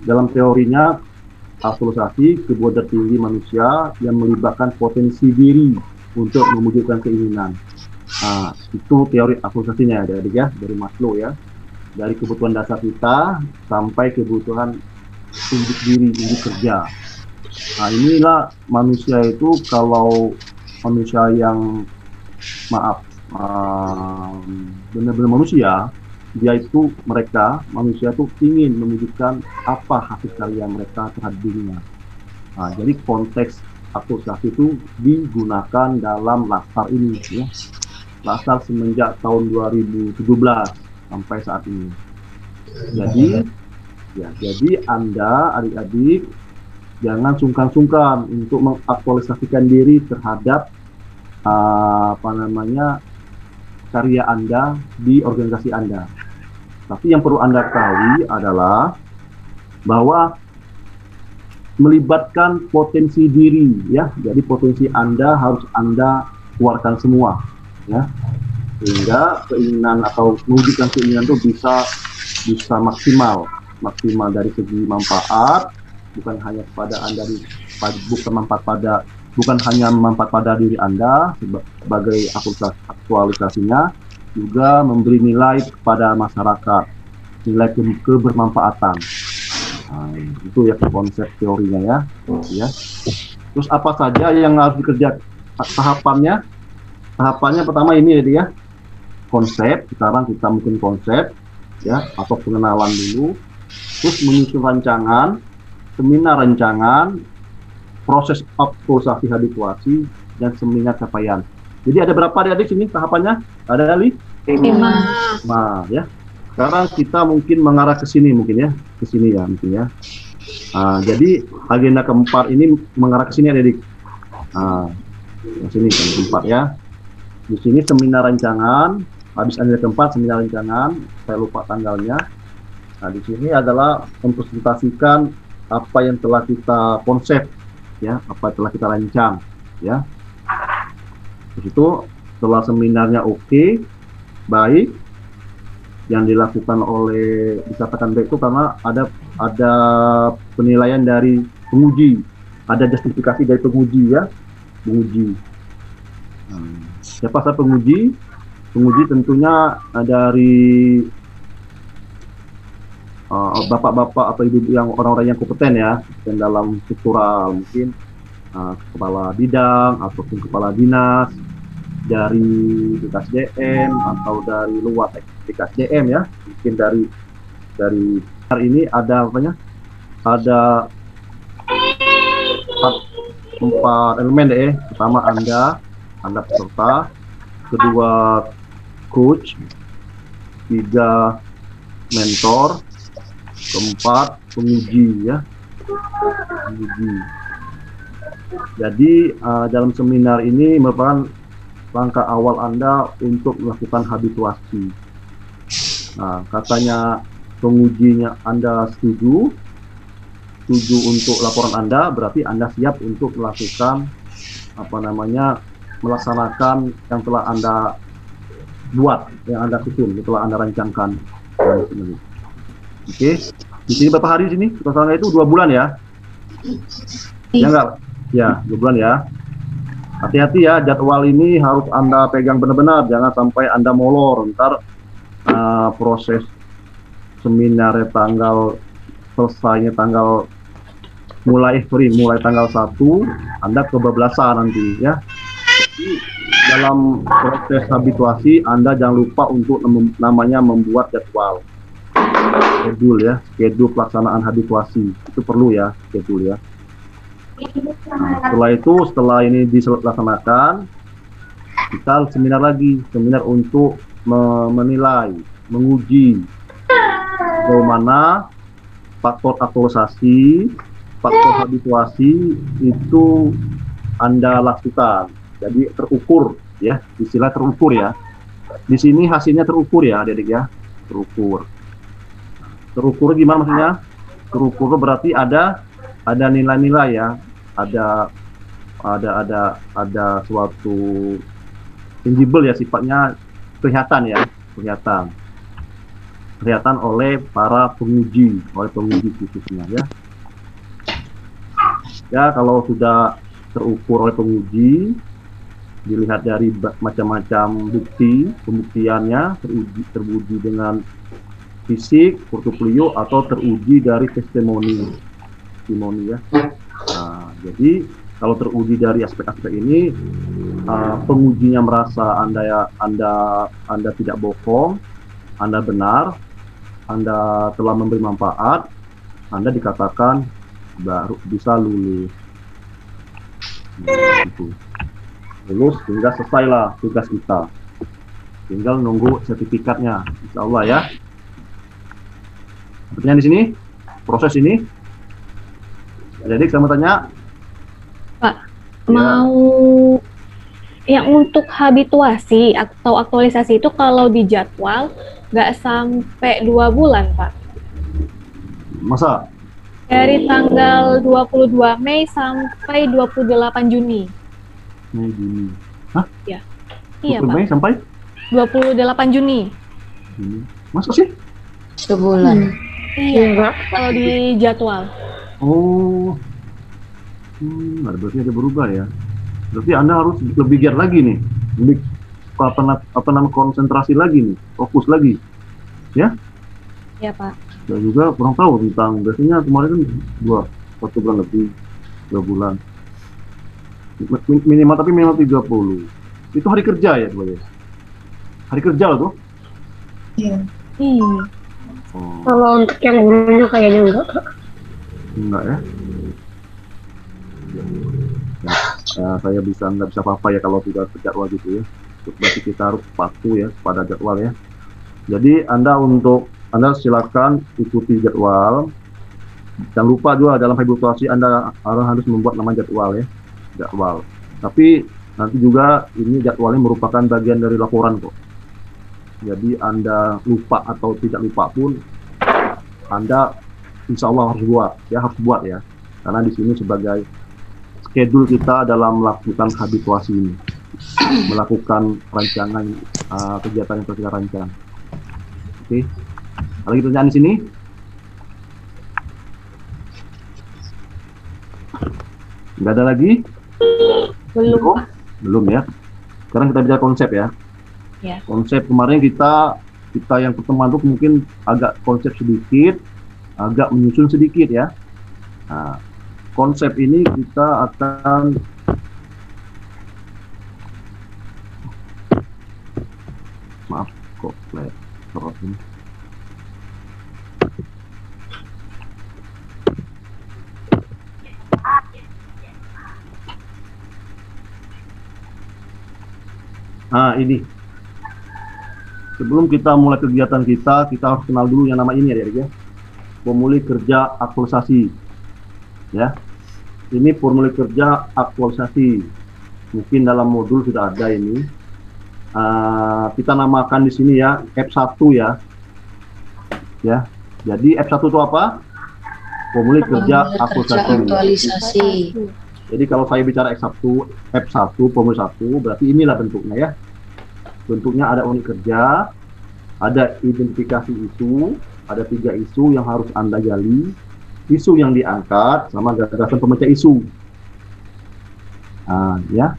Dalam teorinya, aktualisasi kebutuhan tertinggi manusia yang melibatkan potensi diri untuk mewujudkan keinginan. Nah, itu teori aktualisasinya ya, dari Maslow ya. Dari kebutuhan dasar kita sampai kebutuhan untuk diri, untuk kerja. Nah, inilah manusia itu, kalau manusia yang maaf benar-benar manusia, dia itu manusia itu ingin menunjukkan apa hasil karya mereka terhadap dirinya. Nah, jadi konteks aktualisasi itu digunakan dalam laskar ini ya. Laskar semenjak tahun 2017 sampai saat ini. Jadi Anda adik-adik jangan sungkan-sungkan untuk mengaktualisasikan diri terhadap karya Anda di organisasi Anda. Tapi yang perlu Anda ketahui adalah bahwa melibatkan potensi diri ya. Jadi potensi Anda harus Anda keluarkan semua ya. Sehingga keinginan atau mewujudkan keinginan itu bisa maksimal dari segi manfaat, bukan hanya kepada Anda, bukan hanya manfaat pada diri Anda sebagai aktualisasinya, juga memberi nilai kepada masyarakat, nilai kebermanfaatan. Nah, itu ya konsep teorinya ya. Terus apa saja yang harus dikerjakan tahapannya? Tahapannya pertama ini ya, konsep. Sekarang kita mungkin konsep ya, atau pengenalan dulu. Terus menyusun rancangan, seminar rancangan, proses aktualisasi habituasi, dan seminar capaian. Jadi ada berapa adik sini tahapannya? Ada 5 ya. Sekarang kita mungkin mengarah ke sini mungkin ya, jadi agenda keempat ini mengarah ke sini adik. Sini kan keempat ya. Di sini seminar rancangan, habis agenda keempat seminar rancangan, saya lupa tanggalnya. Nah, di sini adalah mempresentasikan apa yang telah kita konsep ya, apa yang telah kita rancang ya. Terus itu setelah seminarnya oke, baik, yang dilakukan oleh dikatakan baik itu karena ada penilaian dari penguji, ada justifikasi dari penguji ya, siapa saja penguji tentunya dari bapak-bapak atau ibu yang orang-orang yang kompeten ya, dan dalam struktural mungkin kepala bidang ataupun kepala dinas dari BKSDM atau dari luar BKSDM ya, mungkin dari ini ada ada 4 elemen pertama Anda peserta, kedua coach, 3 mentor, keempat penguji ya, Jadi dalam seminar ini merupakan langkah awal Anda untuk melakukan habituasi. Nah, katanya pengujinya Anda setuju untuk laporan Anda, berarti Anda siap untuk melakukan melaksanakan yang telah Anda buat, yang Anda susun, yang telah Anda rancangkan. Oke, di sini berapa hari di sini? Totalnya itu 2 bulan ya? Ya enggak? Ya, 2 bulan ya. Hati-hati ya, jadwal ini harus Anda pegang benar-benar, jangan sampai Anda molor. Ntar proses seminar selesainya mulai tanggal 1, Anda kebablasan nanti ya. Jadi dalam proses habituasi Anda jangan lupa untuk membuat jadwal, schedule pelaksanaan habituasi, itu perlu ya, schedule ya. Nah, setelah ini dilaksanakan, kita seminar untuk menilai, menguji bagaimana faktor aktualisasi, faktor habituasi itu Anda lakukan. Jadi terukur ya, istilah terukur ya. Di sini hasilnya terukur ya, adik-adik ya, terukur. Terukur gimana maksudnya? Terukur berarti ada nilai-nilai ya, ada suatu tangible ya, sifatnya kelihatan. kelihatan oleh para penguji, khususnya ya. Ya, kalau sudah terukur oleh penguji, dilihat dari macam-macam pembuktiannya, teruji dengan fisik, portofolio, atau teruji dari testimoni ya. Nah, jadi kalau teruji dari aspek-aspek ini, pengujinya merasa Anda tidak bohong, Anda benar, Anda telah memberi manfaat, Anda dikatakan baru bisa lulus. Nah, gitu. Lulus hingga selesailah tugas kita. Tinggal nunggu sertifikatnya, insya Allah ya. Pertanyaan di sini, proses ini. Jadi saya mau tanya, Pak, ya, mau yang untuk habituasi atau aktualisasi itu kalau di jadwal nggak sampai 2 bulan, Pak. masa Dari tanggal 22 Mei sampai 28 Juni. Mei Juni? Hah? Ya. Iya, 20 Pak. Mei sampai 28 Juni. Juni. Masa sih? Sebulan. Iya, Pak. Kalau di jadwal. Oh, berarti ada berubah ya. Berarti Anda harus lebih giat lagi nih, lebih konsentrasi lagi nih, fokus lagi, ya. Iya, Pak. Dan juga kurang tahu tentang, biasanya kemarin kan 1 bulan lebih, 2 bulan. Minimal, tapi minimal 30. Itu hari kerja ya, sebenarnya. Hari kerja loh tuh. Iya. Oh, Kalau untuk yang gurunya kayaknya enggak, Kak. enggak ya. Ya, saya nggak bisa apa-apa ya kalau tidak terjadwal gitu ya. Berarti kita harus patuh ya pada jadwal ya. Jadi Anda silakan ikuti jadwal. Jangan lupa juga dalam habituasi Anda harus membuat nama jadwal ya. Jadwal. Tapi nanti juga ini jadwalnya merupakan bagian dari laporan kok. Jadi Anda lupa atau tidak lupa pun Anda insya Allah harus buat ya. Karena di sini sebagai schedule kita dalam melakukan habituasi ini, melakukan rancangan kegiatan yang telah kita rancang. Oke, ada lagi pertanyaan di sini? Nggak ada lagi? Belum, Pak. Belum ya. Sekarang kita bicara konsep ya. Ya. Konsep kemarin kita yang pertemuan itu mungkin agak konsep sedikit, agak menyusun sedikit ya. Nah, konsep ini kita akan laptop ini. Nah, ini. Sebelum kita mulai kegiatan kita harus kenal dulu yang nama ini ya, formulir kerja aktualisasi. Ya. Ini formulir kerja aktualisasi. Mungkin dalam modul sudah ada ini. Kita namakan di sini ya F1 ya. Ya. Jadi F1 itu apa? Formulir kerja aktualisasi. Jadi kalau saya bicara F1 formulir 1 berarti inilah bentuknya ya. Bentuknya ada unit kerja, ada identifikasi isu, ada 3 isu yang harus Anda gali, isu yang diangkat, sama gagasan pemecah isu. Ya.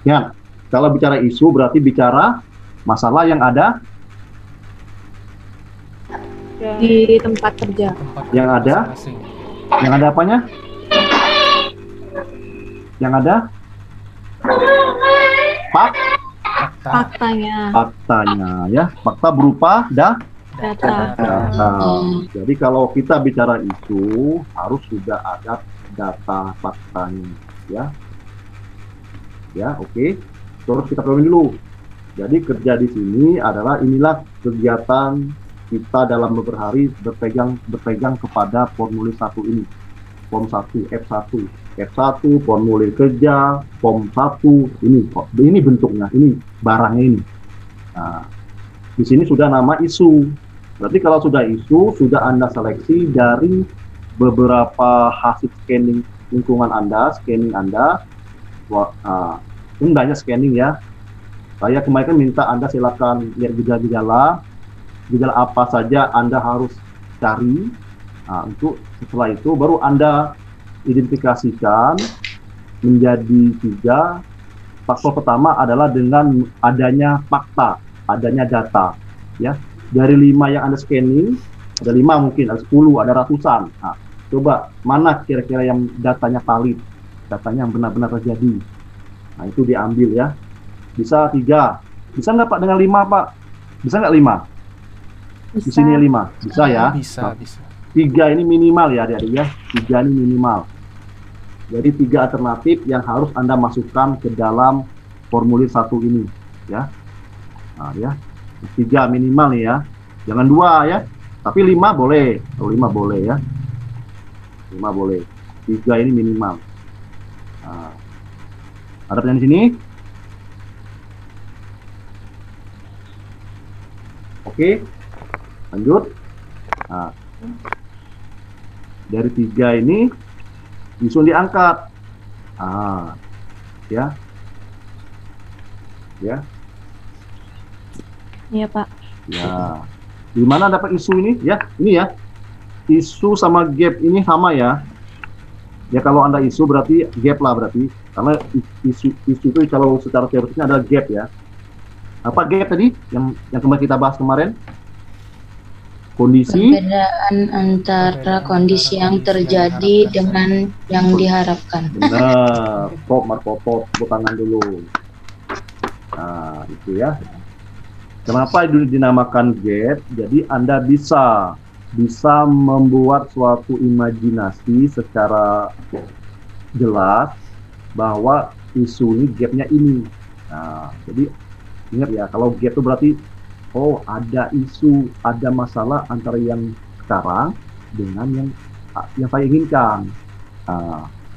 Ya, kalau bicara isu berarti bicara masalah yang ada Di tempat kerja. yang ada apanya? Yang ada Faktanya. Ya. Fakta berupa Data. Jadi kalau kita bicara isu harus sudah ada data faktanya ya. Ya, oke. Terus kita perbandingin dulu. Jadi kerja di sini adalah inilah kegiatan kita dalam beberapa hari berpegang kepada formulir 1 ini. Form 1, F1, formulir kerja, form 1, ini bentuknya, ini barangnya ini. Nah, di sini sudah nama isu. Berarti kalau sudah isu, sudah Anda seleksi dari beberapa hasil scanning lingkungan Anda, scanning Anda. Ini banyak scanning ya. Saya kemarin kan minta Anda silakan lihat gejala-gejala, gejala apa saja Anda harus cari. Nah, untuk setelah itu baru Anda identifikasikan menjadi 3. Faktor pertama adalah dengan adanya fakta, adanya data, ya. Dari 5 yang Anda scanning, ada 5 mungkin, ada 10, ada ratusan. Nah, coba mana kira-kira yang datanya valid, datanya yang benar-benar terjadi. Nah, itu diambil ya. Bisa 3. Bisa nggak Pak dengan 5 Pak? Bisa nggak 5? Di sini 5. Bisa ya? Bisa. 3 ini minimal ya adik-adik ya. 3 ini minimal. Jadi 3 alternatif yang harus Anda masukkan ke dalam formulir 1 ini ya. Nah, ya. 3 minimal nih ya. Jangan 2 ya. Tapi 5 boleh. Kalau 5 boleh ya. 5 boleh. 3 ini minimal. Nah. Ada pertanyaan di sini? Oke. Lanjut. Nah. Dari 3 ini isu diangkat. Ya. Ya. Iya, Pak. Ya. Di mana dapat isu ini? Ya, ini ya. Isu sama gap ini sama ya. Ya kalau Anda isu berarti gap lah berarti. Karena isu itu kalau secara teoritisnya adalah gap ya. Apa gap tadi yang kemarin kita bahas kemarin? Kondisi Perbedaan antara kondisi yang terjadi dengan yang diharapkan. benar. Prop Markopop, tepuk tangan dulu. Nah, itu ya. Kenapa itu dinamakan gap? Jadi Anda bisa membuat suatu imajinasi secara jelas bahwa isu ini gapnya ini. Nah, jadi ingat ya, kalau gap itu berarti oh ada isu, ada masalah antara yang sekarang dengan yang saya inginkan.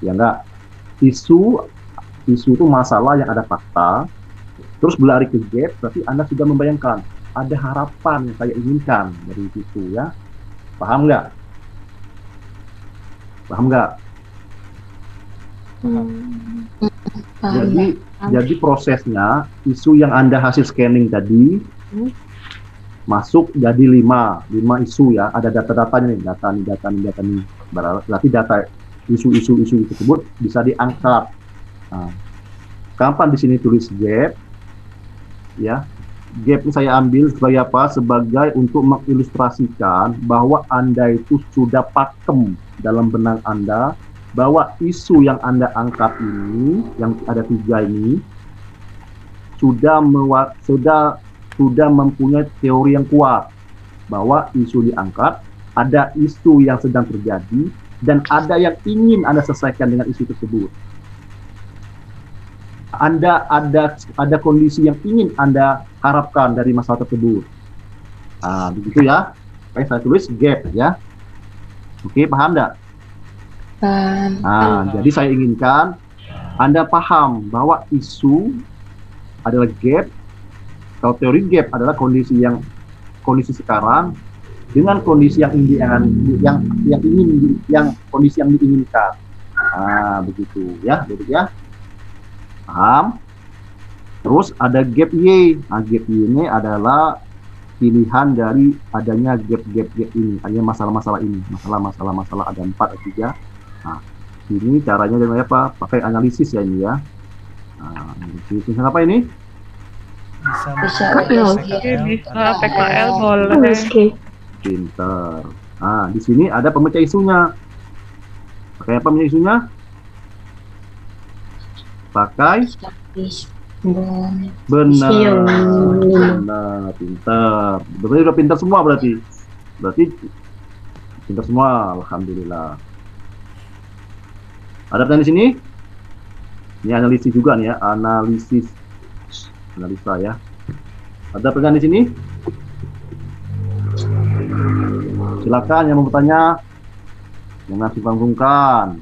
Ya enggak, isu itu masalah yang ada fakta, terus berlari ke gap, berarti Anda sudah membayangkan ada harapan yang saya inginkan dari situ ya. Paham nggak? Paham nggak? Jadi prosesnya isu yang Anda hasil scanning tadi masuk jadi 5 isu ya. Ada data-datanya nih, data nih. Berarti data isu tersebut bisa diangkat. Nah, kapan di sini tulis gap? Ya, gap ini saya ambil sebagai apa? Sebagai untuk mengilustrasikan bahwa Anda itu sudah pakem dalam benak Anda bahwa isu yang Anda angkat ini, yang ada 3 ini, sudah mempunyai teori yang kuat bahwa isu diangkat, ada isu yang sedang terjadi, dan ada yang ingin Anda selesaikan dengan isu tersebut. Anda ada kondisi yang ingin Anda harapkan dari masalah tersebut. Nah, begitu ya. Oke, saya tulis gap ya. Oke, paham enggak? Nah, jadi saya inginkan Anda paham bahwa isu adalah gap. Kalau teori gap adalah kondisi sekarang dengan kondisi yang kondisi yang diinginkan. Nah, begitu ya, paham? Terus ada gap Y. Nah, gap Y ini adalah pilihan dari adanya gap ini, hanya masalah-masalah ini, masalah ada 4 atau 3. Nah, ini caranya dengan apa? Pakai analisis ya ini ya. Nah, analisis apa ini? Bisa PKL boleh. Pinter. Nah, di sini ada pemecah isunya. Pakai apa pemecah isunya? Pakai benar, pinter. Berarti udah pinter semua berarti pinter semua, alhamdulillah. Ada pertanyaan di sini? Ini analisis juga nih ya, analisa ya. Ada pertanyaan di sini? Silakan yang mau bertanya. Jangan sungkan-sungkan.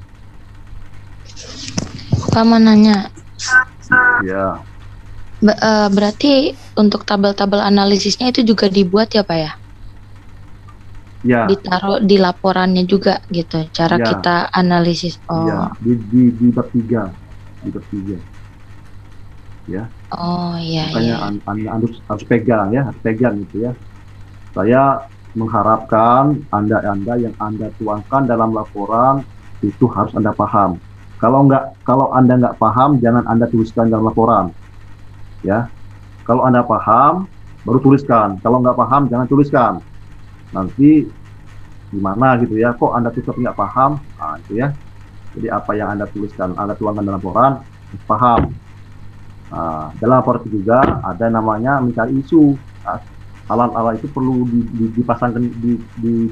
Kamu nanya. Ya. Berarti untuk tabel-tabel analisisnya itu juga dibuat ya Pak ya? Ya. Ditaruh di laporannya juga gitu, cara Ya. kita analisis. Oh. Ya, di bab 3. Di bab 3. ya. Oh iya Makanya iya. Anda harus pegang ya, harus pegang gitu ya. Saya mengharapkan Anda yang Anda tuangkan dalam laporan itu harus Anda paham. Kalau Anda nggak paham, jangan Anda tuliskan dalam laporan, ya. Kalau Anda paham, baru tuliskan. Kalau nggak paham, jangan tuliskan. Nanti gimana gitu ya? Kok Anda tetap nggak paham? Nah, itu ya. Jadi apa yang Anda tuliskan, Anda tuangkan dalam laporan, harus paham. Nah, dalam laporan itu juga ada namanya mencari isu. Nah, alat-alat itu perlu dipasangkan,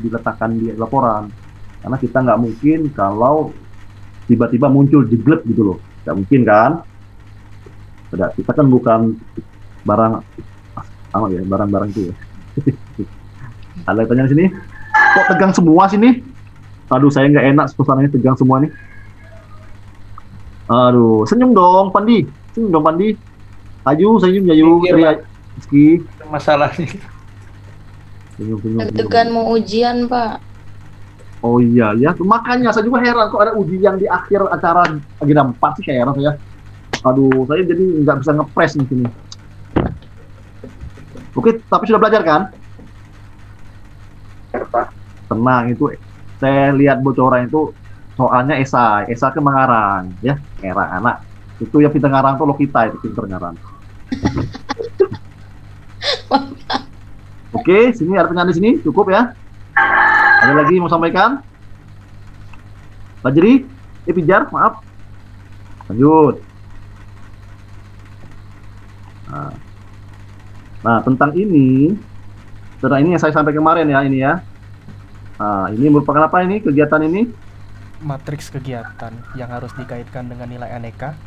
diletakkan di laporan. Karena kita nggak mungkin kalau tiba-tiba muncul jeglek gitu loh. Nggak mungkin kan? Tidak, kita kan bukan barang, ya, barang-barang itu ya. Ada yang tanya di sini? Kok tegang semua sini? Aduh, saya nggak enak suasananya tegang semua nih. Aduh, senyum dong, Pandi. Senyum dong, Pandi. Ayu, senyum, Ayu. Iya, Pak. Rizky. Masalah nih. Senyum, senyum, senyum. Deg-degan mau ujian, Pak. Oh iya, ya. Makanya saya juga heran kok ada ujian di akhir acara agenda 4 sih, kayak heran saya. Aduh, saya jadi nggak bisa ngepres di sini. Oke, tapi sudah belajar kan? Tenang, itu saya lihat bocoran itu soalnya esai ke mengarang ya, ngarang anak itu yang pintar ngarang tuh lo, kita itu pintar ngarang. Oke, sini ada pertanyaan di sini, cukup ya. Ada lagi mau sampaikan? Fajri, Pijar, maaf. Lanjut. Nah, tentang ini, setelah ini yang saya sampaikan kemarin ya, ini ya. Nah, ini merupakan apa ini kegiatan ini? Matriks kegiatan yang harus dikaitkan dengan nilai aneka.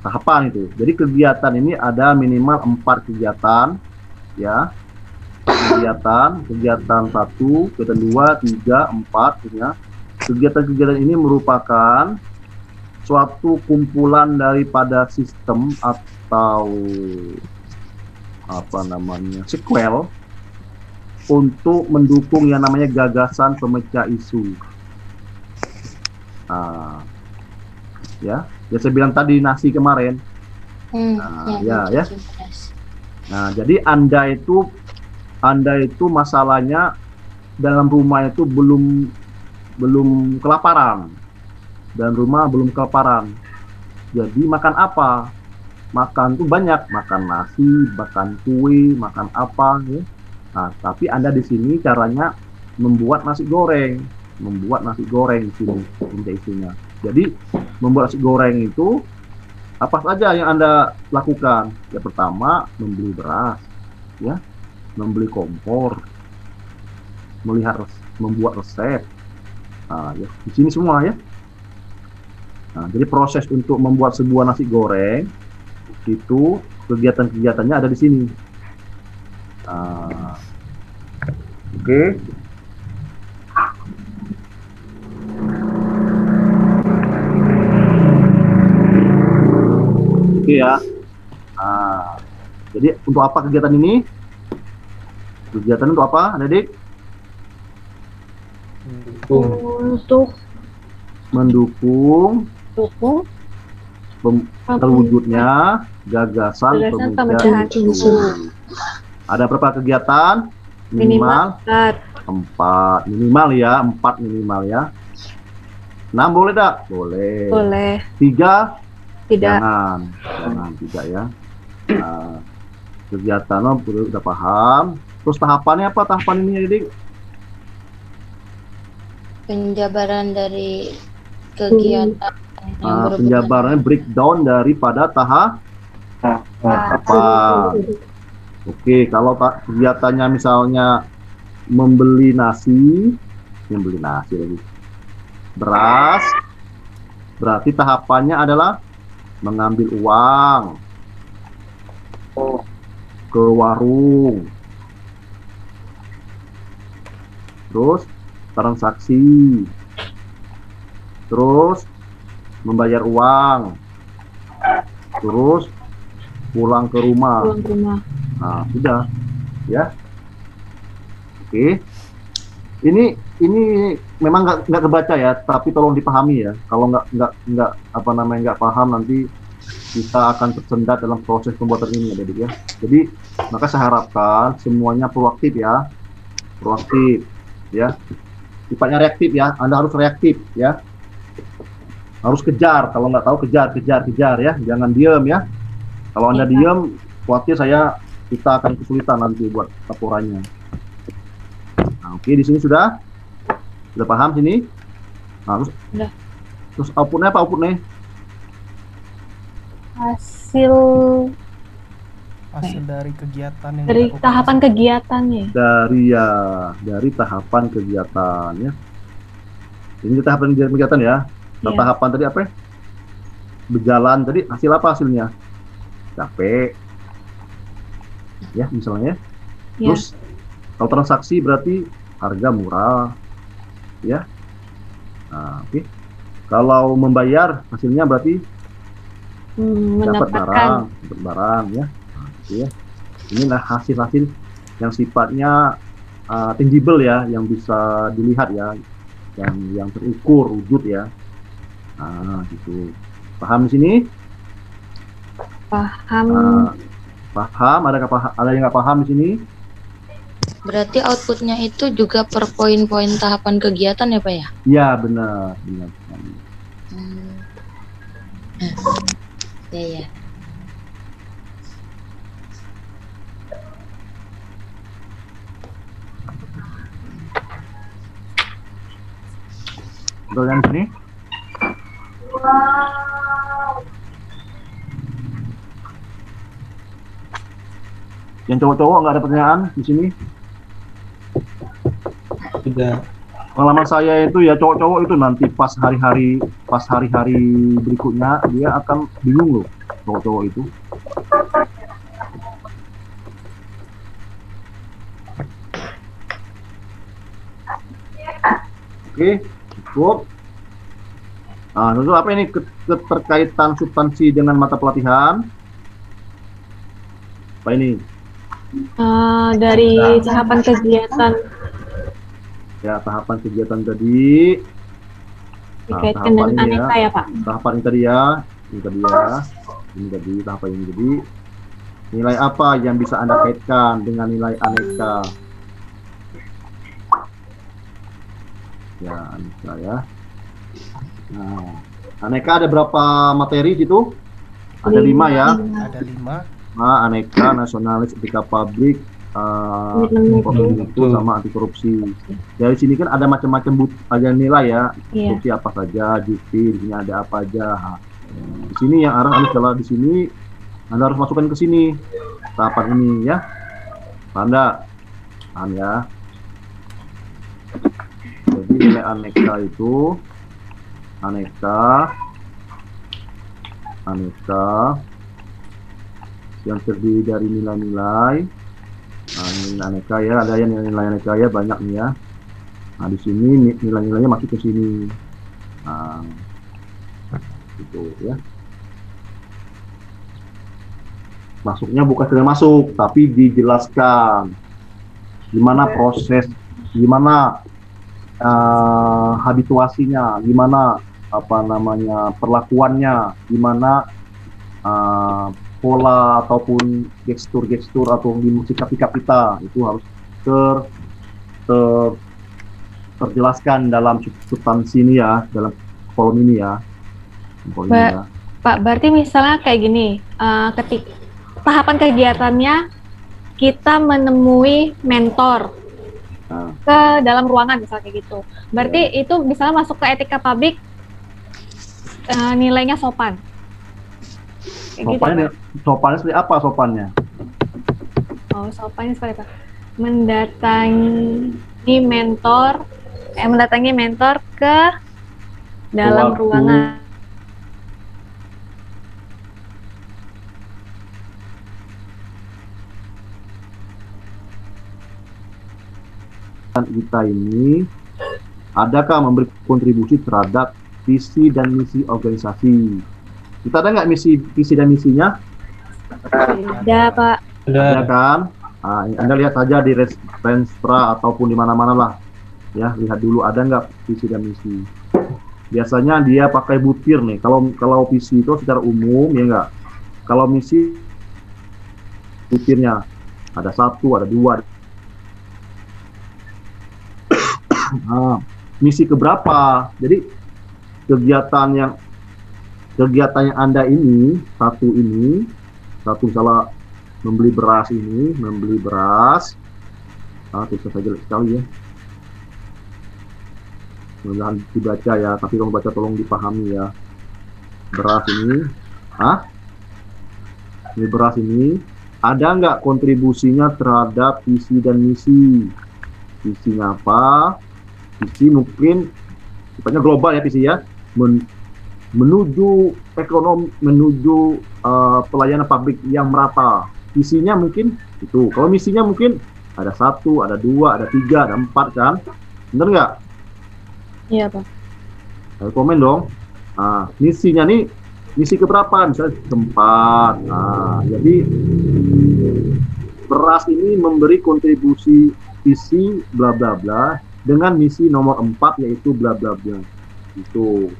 Tahapan itu. Jadi kegiatan ini ada minimal 4 kegiatan, ya. Kegiatan 1, kegiatan 2, 3, 4, ya. Kegiatan-kegiatan ini merupakan suatu kumpulan daripada sistem atau apa namanya, sequel untuk mendukung yang namanya gagasan pemecah isu. Ya saya bilang tadi nasi kemarin. Ya. Nah, jadi Anda itu masalahnya dalam rumah itu belum kelaparan. Dan rumah belum kelaparan. Jadi makan apa? Makan tuh banyak, makan nasi, makan kue, makan apa ya. Nah, tapi Anda di sini caranya membuat nasi goreng di sini isunya. Jadi membuat nasi goreng itu apa saja yang Anda lakukan? Ya, pertama membeli beras, ya, membeli kompor, membuat resep. Nah, ya, di sini semua ya. Nah, jadi proses untuk membuat sebuah nasi goreng itu kegiatan-kegiatannya ada di sini. Oke. Oke ya. Jadi untuk apa kegiatan ini? Kegiatan untuk apa, adik? Untuk mendukung terwujudnya gagasan pemecahan isu. Ada berapa kegiatan? Minimal 4 minimal ya, 4 minimal ya. 6 boleh tak? Boleh. 3 tidak. Jangan 3 ya. Kegiatan udah paham. Terus tahapannya apa? Tahapan ini jadi penjabaran dari kegiatan penjabarannya breakdown daripada tahapan. Oke, kalau kegiatannya misalnya membeli nasi lagi, beras, berarti tahapannya adalah mengambil uang ke warung, terus transaksi, terus membayar uang, terus pulang ke rumah. Nah, sudah ya. Oke. Ini memang nggak kebaca ya, tapi tolong dipahami ya. Kalau nggak paham nanti kita akan tersendat dalam proses pembuatan ini, adik-adik ya. Jadi maka saya harapkan semuanya proaktif ya, proaktif ya. Sifatnya reaktif ya, Anda harus reaktif ya. Harus kejar, kalau nggak tahu kejar ya, jangan diam ya. Kalau Anda diam, khawatir kita akan kesulitan nanti buat laporannya. Nah, oke, di sini sudah paham sini? Nah, terus outputnya apa outputnya? Hasil dari kegiatan yang dari dilakukan. tahapan kegiatannya. Dari tahapan kegiatan ya. Ini tahapan kegiatan ya. Nah, Iya. tahapan tadi apa? Berjalan tadi hasil apa hasilnya? Capek. Ya, misalnya. Iya. Terus kalau transaksi berarti harga murah. Ya. Nah, oke. Kalau membayar hasilnya berarti dapat barang ya. Nah, gitu ya. Inilah hasil-hasil yang sifatnya tangible ya, yang bisa dilihat ya, yang terukur wujud ya. Nah, gitu. Paham di sini? Paham. Paham? Ada yang nggak paham di sini? Berarti outputnya itu juga per poin-poin tahapan kegiatan ya Pak ya? Ya, benar. Ya. Betul yang sini? Yang cowok-cowok nggak ada pertanyaan di sini? Sudah. Pengalaman saya itu ya, cowok-cowok itu nanti pas hari-hari berikutnya dia akan bingung loh, cowok-cowok itu. Oke, cukup. Nah, tentu apa ini keterkaitan substansi dengan mata pelatihan? Apa ini? Dari tahapan kegiatan Ya, tahapan kegiatan tadi. dikaitkan dengan aneka ya Pak. Tahapan ini tadi ya, tahapan ini tadi. Nilai apa yang bisa Anda kaitkan dengan nilai aneka? Ya, aneka ya. Nah, aneka ada berapa materi gitu? Ada 5 ya. Ada 5. Aneka, nasionalis, etika publik, itu sama anti korupsi. Dari sini kan ada macam-macam ada nilai ya. Iya. Korupsi apa saja, judi, di sini ada apa aja. Di sini yang harus kalau di sini Anda harus masukkan ke sini tahapan ini ya. Paham ya. Jadi nilai aneka itu aneka yang terdiri dari nilai-nilai. Nah, nilai aneka ya, ada yang nilai aneka ya banyak nih ya. Nah, di sini nilai-nilainya masuk ke sini. Nah, gitu ya. Masuknya bukan sudah masuk, tapi dijelaskan gimana proses, gimana habituasinya, gimana perlakuannya, gimana pola ataupun gestur atau sikap kita itu harus terjelaskan dalam substansi ini ya, dalam kolom ini ya. Pak, berarti misalnya kayak gini, ketika tahapan kegiatannya kita menemui mentor ke dalam ruangan misalnya kayak gitu. Berarti itu misalnya masuk ke etika publik, nilainya sopan. Sopannya seperti apa sopannya? Oh, sopannya seperti apa? Mendatangi mentor ke dalam ruangan. Kita ini adakah memberi kontribusi terhadap visi dan misi organisasi? Kita ada nggak visi dan misinya? Ada, Pak. Ada kan? Nah, Anda lihat saja di Renstra ataupun di mana-mana lah. Ya, lihat dulu ada nggak visi dan misi. Biasanya dia pakai butir nih. Kalau visi itu secara umum ya nggak. Kalau misi supirnya ada 1, ada 2. Nah, misi keberapa? Jadi kegiatan yang Anda ini, satu misalnya membeli beras, bisa saja sekali ya. Mudah-mudahan dibaca ya, tapi kalau baca tolong dipahami ya. Beras ini, ini beras ini, ada nggak kontribusinya terhadap visi dan misi? Visinya apa? Visi mungkin sifatnya global ya, visi ya, menuju ekonomi, menuju pelayanan publik yang merata. Visinya mungkin itu. Kalau misinya mungkin ada 1, ada 2, ada 3, ada 4 kan? Bener nggak? Iya, Pak. Ayo komen dong. Nah, misinya nih, misi keberapa? Misalnya keempat. Nah, jadi beras ini memberi kontribusi visi bla bla bla dengan misi nomor 4 yaitu bla bla bla. Itu.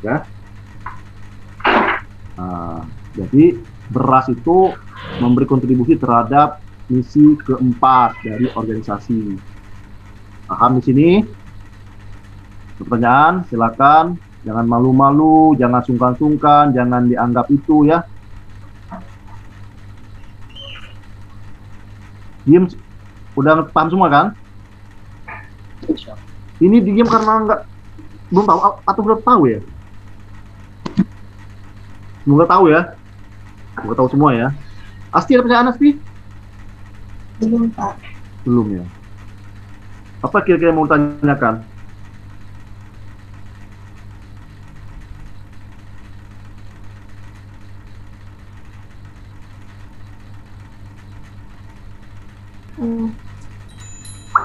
Ya. Nah, jadi beras itu memberi kontribusi terhadap misi keempat dari organisasi. Paham di sini? Pertanyaan, silakan. Jangan malu-malu, jangan sungkan-sungkan, jangan dianggap itu ya. Diem, udah paham semua kan? Ini diem karena belum tahu atau belum tahu ya? Semoga tahu ya. Semoga tahu semua ya. Asti, ada pertanyaan Asti? Belum, Pak. Belum ya. Apa kira-kira mau tanyakan?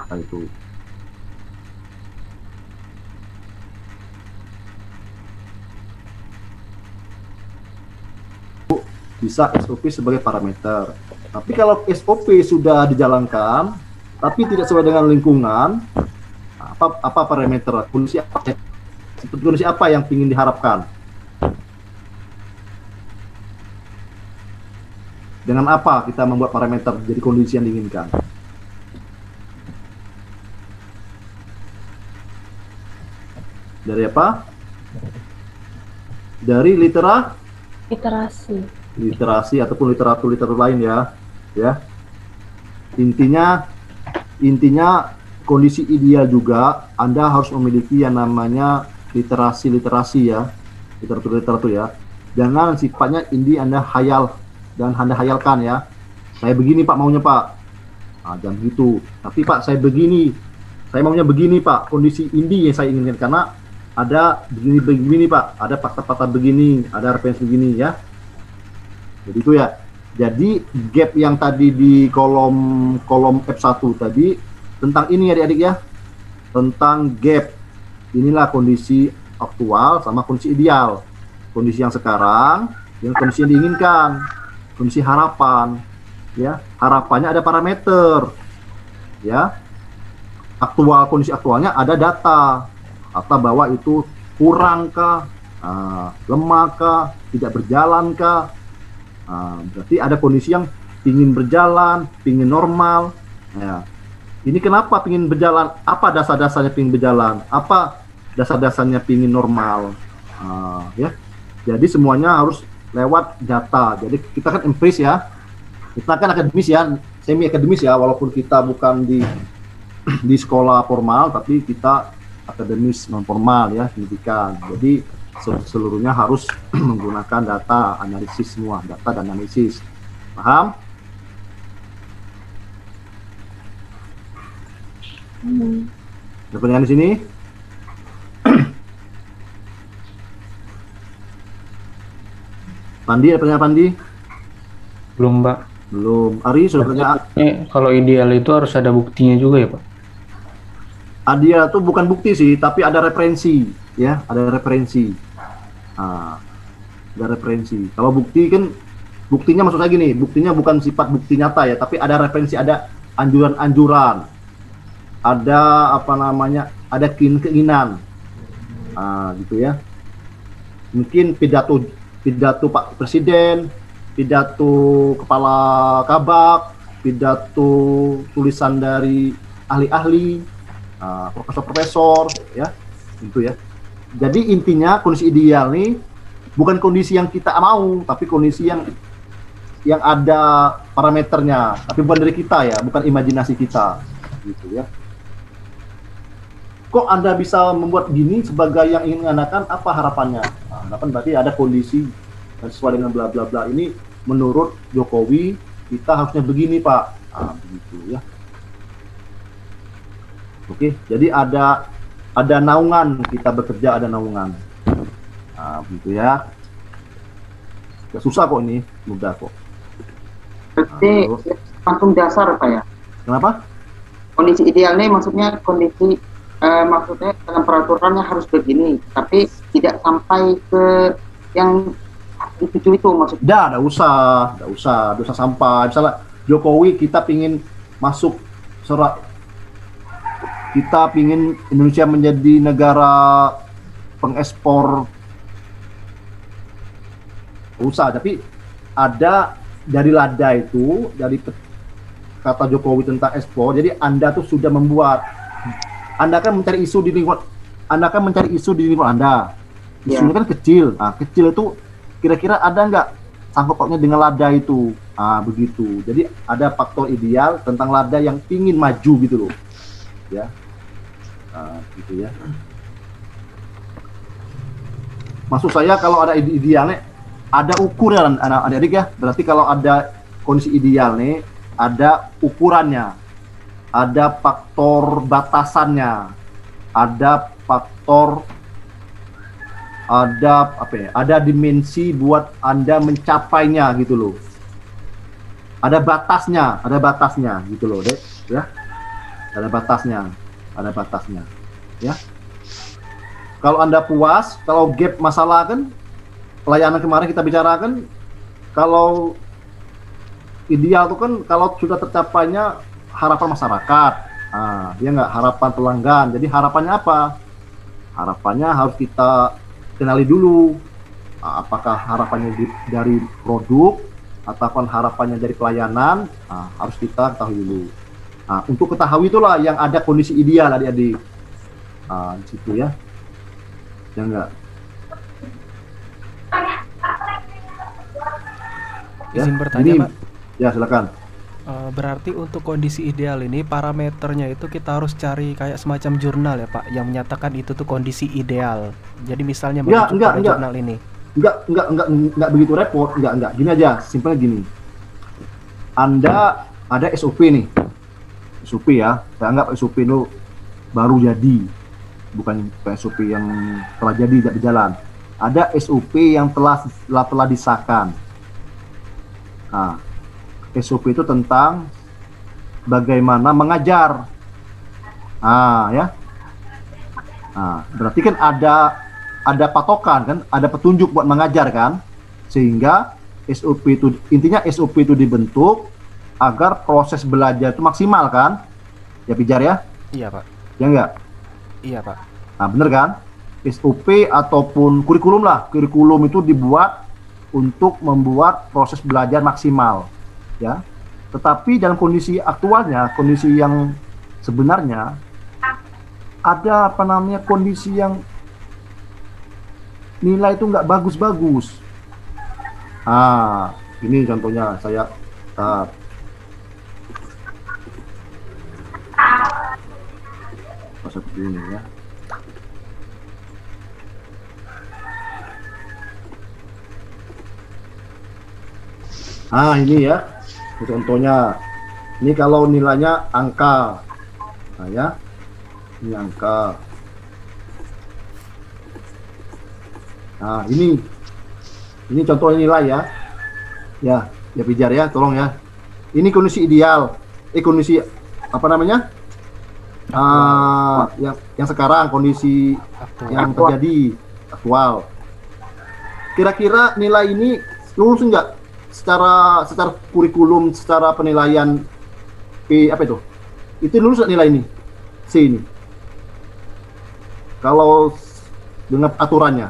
Nah, itu. Bisa SOP sebagai parameter. Tapi kalau SOP sudah dijalankan, tapi tidak sesuai dengan lingkungan, apa parameter? Kondisi apa yang ingin diharapkan? Dengan apa kita membuat parameter jadi kondisi yang diinginkan? Dari apa? Dari literasi ataupun literatur lain ya. Intinya kondisi ideal juga Anda harus memiliki yang namanya literasi ya, literatur ya. Jangan sifatnya Anda hayalkan ya. Saya begini Pak maunya Pak. Nah, jangan gitu. Tapi Pak saya maunya begini Pak. Kondisi indie yang saya inginkan karena ada begini Pak. Ada fakta-fakta begini, ada referensi begini ya. Jadi itu ya. Jadi gap yang tadi di kolom F1 tadi tentang ini ya adik-adik ya. Tentang gap. Inilah kondisi aktual sama kondisi ideal. Kondisi yang sekarang dengan kondisi yang diinginkan. Kondisi harapan ya. Harapannya ada parameter. Ya. Kondisi aktualnya ada data. Atau bahwa itu kurang kah? Lemah kah? Tidak berjalan kah? Berarti ada kondisi yang ingin berjalan, ingin normal. Ya. Ini kenapa ingin berjalan? Apa dasar-dasarnya ingin berjalan? Apa dasar-dasarnya ingin normal? Ya. Jadi semuanya harus lewat data. Jadi kita kan empiris ya. Kita kan akademis ya, semi akademis ya, walaupun kita bukan di sekolah formal, tapi kita akademis non formal ya, pendidikan. Jadi seluruhnya harus menggunakan data analisis semua, data dan analisis. Paham? Ada pertanyaan di sini? Pandi, ada pertanyaan Pandi? Belum, Pak. Belum. Ari, sudah pertanyaan? Kalau ideal itu harus ada buktinya juga ya, Pak? Dia tuh bukan bukti sih, tapi ada referensi, ya, ada referensi. Ada referensi. Kalau bukti kan, buktinya maksud saya gini, buktinya bukan sifat bukti nyata ya, tapi ada referensi, ada anjuran-anjuran, ada apa namanya, ada keinginan, gitu ya. Mungkin pidato pidato Pak Presiden, pidato Kepala Kabak, pidato tulisan dari ahli-ahli, profesor-profesor, ya, itu ya. Jadi intinya kondisi ideal nih bukan kondisi yang kita mau, tapi kondisi yang ada parameternya, tapi bukan dari kita ya, bukan imajinasi kita, gitu ya. Kok Anda bisa membuat gini sebagai yang ingin mengatakan apa harapannya? Nah, harapan berarti ada kondisi sesuai dengan bla bla bla. Ini menurut Jokowi kita harusnya begini Pak, begitu ya. Oke, jadi ada naungan, kita bekerja ada naungan, begitu ya. Gak susah kok ini, mudah kok. Berarti langsung dasar Pak ya? Kenapa? Kondisi idealnya maksudnya kondisi maksudnya dalam peraturannya harus begini, tapi tidak sampai ke yang dituju itu maksudnya. Nggak usah sampai. Misalnya Jokowi kita pingin masuk kita pingin Indonesia menjadi negara pengekspor usaha, tapi ada dari lada itu, dari kata Jokowi tentang ekspor. Jadi Anda tuh sudah membuat, Anda kan mencari isu di lingkungan, Anda. Isunya kan kecil. Nah, kecil itu kira-kira ada nggak sangkut pautnya dengan lada itu? Begitu. Jadi ada faktor ideal tentang lada yang ingin maju gitu loh. Ya. Gitu ya. Maksud saya kalau ada idealnya, ada ukuran adik-adik ya. Berarti kalau ada kondisi ideal nih, ada ukurannya, ada faktor batasannya, ada faktor, ada dimensi buat Anda mencapainya gitu loh. Ada batasnya gitu loh, Dek, ya. Ada batasnya, ya. Kalau Anda puas, kalau gap masalah kan pelayanan kemarin kita bicarakan, kalau ideal itu kan kalau sudah tercapainya harapan masyarakat, dia nggak harapan pelanggan. Jadi harapannya apa? Harapannya harus kita kenali dulu, apakah harapannya dari produk ataupun harapannya dari pelayanan, harus kita ketahui dulu. Untuk ketahui itulah yang ada kondisi ideal adik-adik, di situ ya, ya enggak? Izin bertanya Pak. Ya silakan. Berarti untuk kondisi ideal ini parameternya itu kita harus cari kayak semacam jurnal ya Pak, yang menyatakan itu tuh kondisi ideal. Jadi misalnya enggak, jurnal ini. Enggak begitu repot, enggak. Gini aja, simpelnya gini. Anda ada SOP nih. SOP ya. Saya anggap SOP itu baru jadi. Bukan SOP yang telah jadi tidak berjalan. Ada SOP yang telah disahkan. SOP itu tentang bagaimana mengajar. Ya. Berarti kan ada patokan kan, ada petunjuk buat mengajar kan, sehingga SOP itu intinya SOP itu dibentuk agar proses belajar itu maksimal kan, ya Pijar ya? Iya Pak. Ya enggak? Iya Pak. Bener kan? SOP ataupun kurikulum itu dibuat untuk membuat proses belajar maksimal, ya. Tetapi dalam kondisi aktualnya, kondisi yang sebenarnya ada kondisi yang nilai itu nggak bagus-bagus. Ini contohnya saya seperti ini ya. Ini ya contohnya. Ini kalau nilainya angka, ya, ini angka. Ini contoh nilai ya Pijar ya, tolong ya. Ini kondisi ideal, kondisi apa namanya? Yang sekarang kondisi yang terjadi aktual. Kira-kira nilai ini lulus enggak? Secara kurikulum, secara penilaian itu lulus nilai ini C ini kalau dengan aturannya.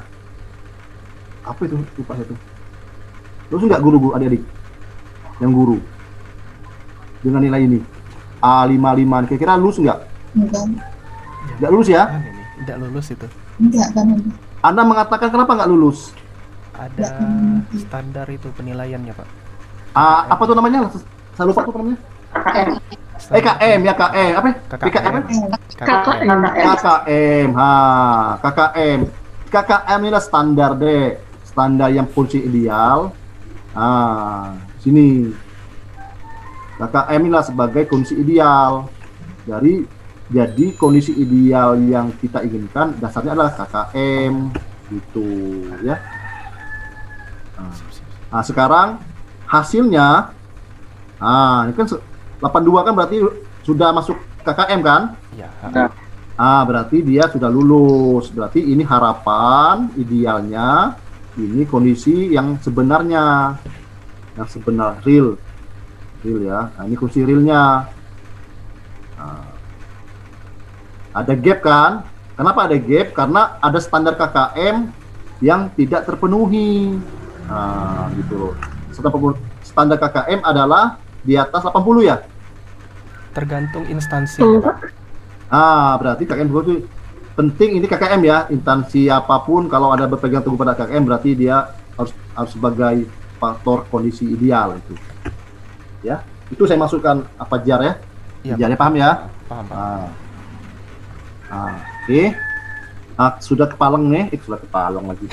Apa itu? Lupa saya tuh. Terus nggak guru adik-adik? Yang guru dengan nilai ini A55, kira-kira lulus nggak? Nggak lulus ya? Tidak lulus itu. Enggak kan. Anda mengatakan kenapa nggak lulus? Ada standar itu penilaiannya, Pak. Apa tuh namanya? Saya lupa tuh namanya. KKM. KM ya, KM. Apa? KKM. KKM. KKM. KKM. KKM ini standar deh. Standar yang fungsi ideal. Sini. KKM inilah sebagai kondisi ideal. Jadi kondisi ideal yang kita inginkan dasarnya adalah KKM gitu ya. Nah, sekarang hasilnya ini kan 82 kan berarti sudah masuk KKM kan? Ya. Berarti dia sudah lulus. Berarti ini harapan idealnya, ini kondisi yang sebenarnya, yang sebenar real ya. Nah, ini kondisi realnya. Ada gap kan? Kenapa ada gap? Karena ada standar KKM yang tidak terpenuhi. Gitu loh. Standar KKM adalah di atas 80 ya? Tergantung instansinya, Pak. Berarti KKM itu penting, ini KKM ya, instansi apapun kalau ada berpegang teguh pada KKM berarti dia harus sebagai faktor kondisi ideal itu. Ya, itu saya masukkan apa jar ya? Iya, Jarnya paham ya? Paham. Oke. Sudah kepaleng nih, sudah kepaleng lagi.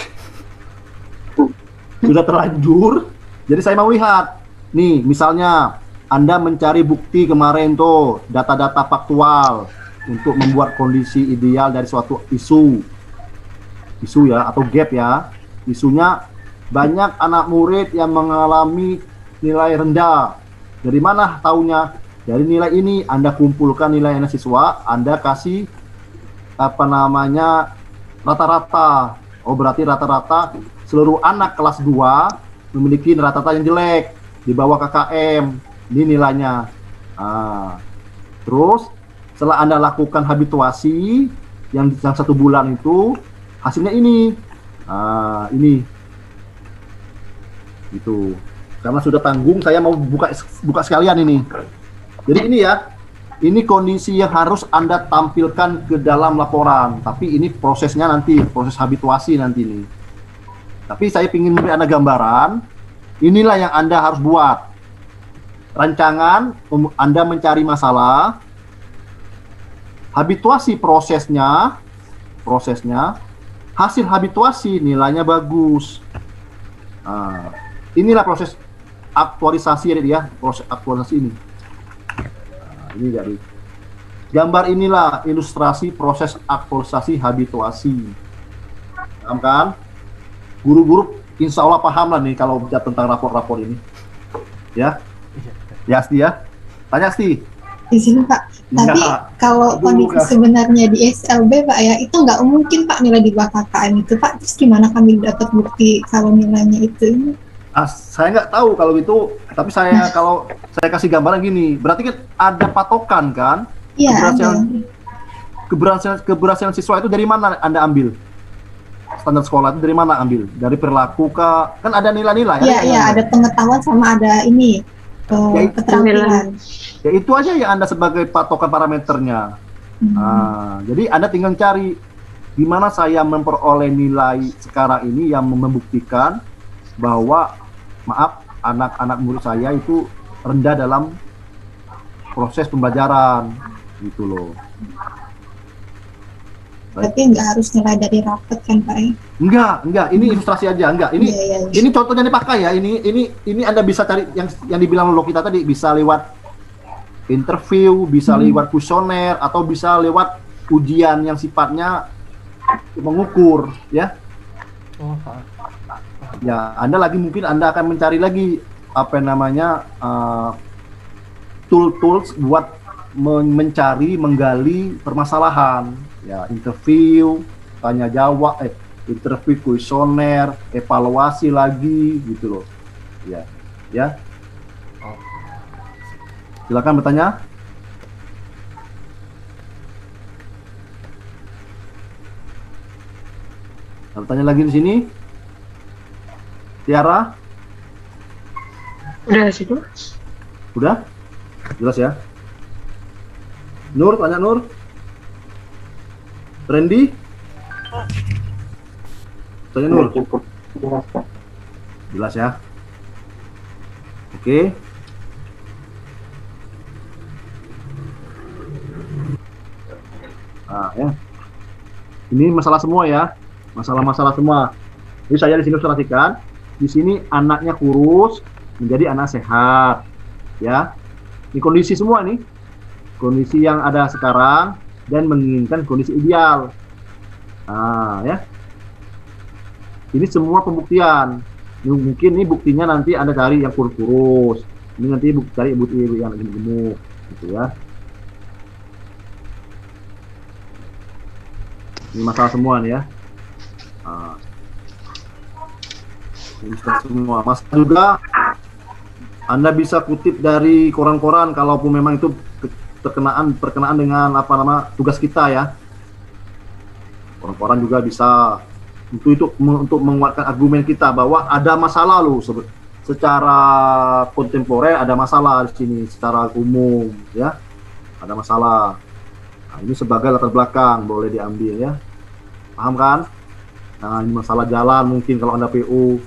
Sudah terlanjur. Jadi saya mau lihat. Nih, misalnya Anda mencari bukti kemarin tuh, data-data faktual untuk membuat kondisi ideal dari suatu isu ya, atau gap ya. Isunya banyak anak murid yang mengalami nilai rendah. Dari mana taunya? Dari nilai ini Anda kumpulkan nilai anak siswa, Anda kasih rata-rata. Oh, berarti rata-rata seluruh anak kelas 2 memiliki rata-rata yang jelek di bawah KKM. Ini nilainya. Terus setelah Anda lakukan habituasi yang 1 bulan itu, hasilnya ini. Ini. Itu. Karena sudah tanggung, saya mau buka sekalian ini. Jadi ini ya. Ini kondisi yang harus Anda tampilkan ke dalam laporan. Tapi ini prosesnya nanti, proses habituasi nanti nih. Tapi saya ingin memberi Anda gambaran. Inilah yang Anda harus buat. Rancangan, Anda mencari masalah. Habituasi prosesnya. Hasil habituasi nilainya bagus. Inilah proses aktualisasi ya, proses aktualisasi ini. Ini dari gambar inilah ilustrasi proses aktualisasi habituasi. Paham kan? Guru-guru insya Allah paham lah nih kalau bicara tentang rapor-rapor ini. Ya? Ya, Asti ya? Tanya, Asti. Di sini, Pak. Tapi kalau kondisi sebenarnya di SLB, Pak, ya, itu nggak mungkin, Pak, nilai di bawah KKM itu, Pak. Terus gimana kami dapat bukti kalau nilainya itu? Saya nggak tahu kalau gitu, tapi kalau saya kasih gambaran gini, berarti kan ada patokan kan? Iya, keberhasilan siswa itu dari mana Anda ambil? Standar sekolah itu dari mana ambil? Dari perilaku kah? Kan ada nilai-nilai. Iya, ada pengetahuan sama ada ini keterampilan. Ya itu aja yang Anda sebagai patokan parameternya. Jadi Anda tinggal cari gimana saya memperoleh nilai sekarang ini yang membuktikan bahwa anak-anak murid saya itu rendah dalam proses pembelajaran gitu loh. Berarti nggak harus nilai dari rapet kan, Pak? Enggak, ini ilustrasi aja, enggak. Ini contohnya dipakai ya. Ini Anda bisa cari yang dibilang lo kita tadi, bisa lewat interview, bisa lewat kuesioner, atau bisa lewat ujian yang sifatnya mengukur ya. Ya, mungkin Anda akan mencari lagi tools buat menggali permasalahan. Ya, interview, tanya jawab, interview, kuesioner, evaluasi lagi gitu loh. Ya. Silakan bertanya. Bertanya lagi di sini. Tiara? Udah situ. Udah? Jelas ya? Nur, tanya Nur. Randy? Tanya Nur. Jelas ya? Oke. Nah, ya. Ini masalah semua ya. Masalah-masalah semua. Jadi saya di sini perhatikan, di sini anaknya kurus menjadi anak sehat. Ya. Ini kondisi semua nih. Kondisi yang ada sekarang dan menginginkan kondisi ideal. Nah, ya. Ini semua pembuktian. Mungkin ini buktinya nanti Anda cari yang kurus-kurus. Ini nanti cari ibu yang gemuk, gitu ya. Ini masalah semua nih ya. Nah. Ini semua. Masalah juga Anda bisa kutip dari koran-koran kalaupun memang itu berkenaan dengan apa nama tugas kita ya. Koran-koran juga bisa untuk menguatkan argumen kita bahwa ada masalah loh secara kontemporer, ada masalah di sini secara umum ya. Ada masalah. Nah, ini sebagai latar belakang boleh diambil ya. Paham kan? Nah, ini masalah jalan mungkin kalau Anda PU.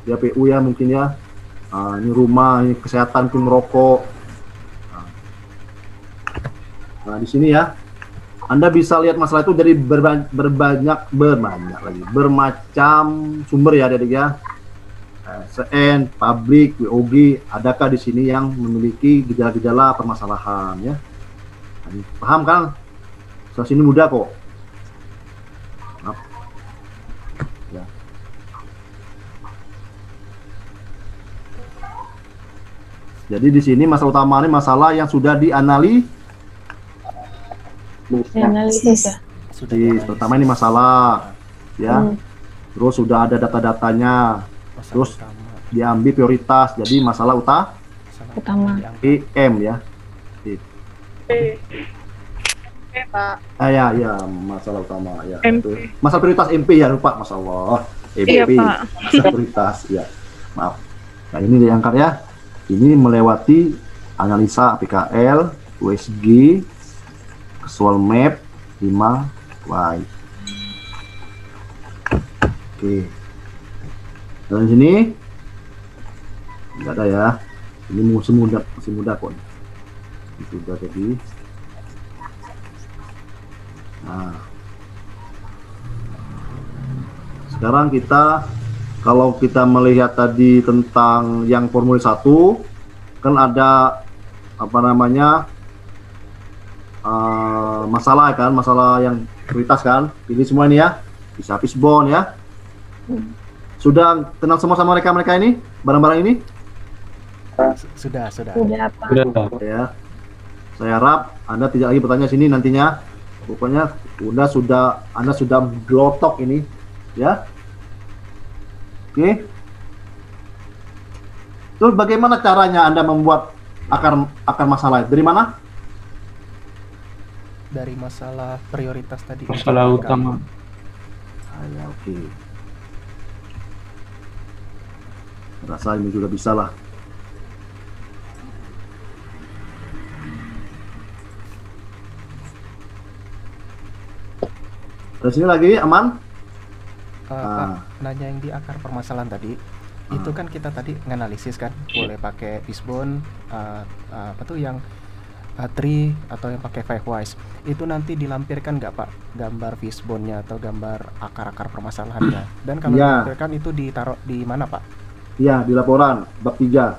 Ya PU ya mungkin ya. Nah, ini rumah, ini kesehatan, mungkin merokok. Nah, di sini ya. Anda bisa lihat masalah itu dari bermacam sumber ya, Adik ya. SN, pabrik, WOG, adakah di sini yang memiliki gejala-gejala permasalahan ya? Paham kan? Sini mudah kok. Ya. Jadi di sini masalah utama ini masalah yang sudah dianalisis ya. Pertama ini masalah ya. Terus sudah ada data-datanya. Terus diambil prioritas. Jadi masalah utama. PM ya. Pak. Ya, masalah utama ya. Masalah prioritas MP ya, lupa, Masya Allah. MP, iya, masalah prioritas ya. Maaf. Nah, ini diangkat ya. Ini melewati analisa PKL, USG, visual map 5Y. Oke. Dan sini enggak ada ya. Ini masih mudah kok. Sudah jadi. Nah, sekarang kalau kita melihat tadi tentang yang formulir 1 kan ada apa namanya masalah kan, masalah yang prioritas kan, ini semua ini ya, bisa fishbone ya. Sudah kenal semua sama mereka ini, barang-barang ini? Sudah Pak. Ya, saya harap Anda tidak lagi bertanya sini nantinya. Pokoknya Anda sudah gelotok ini ya. Oke. Terus bagaimana caranya Anda membuat akar masalah? Dari mana? Dari masalah prioritas tadi. Masalah utama. Ya, oke. Rasa ini juga bisa lah. Dari sini lagi aman? Pak, nanya yang di akar permasalahan tadi, itu kan kita tadi nganalisis kan, boleh pakai fishbone, apa tuh yang tree atau yang pakai 5 wise. Itu nanti dilampirkan nggak Pak, gambar fishbone-nya atau gambar akar-akar permasalahannya? Dan kalau dilampirkan itu ditaruh di mana Pak? Iya, di laporan bab 3.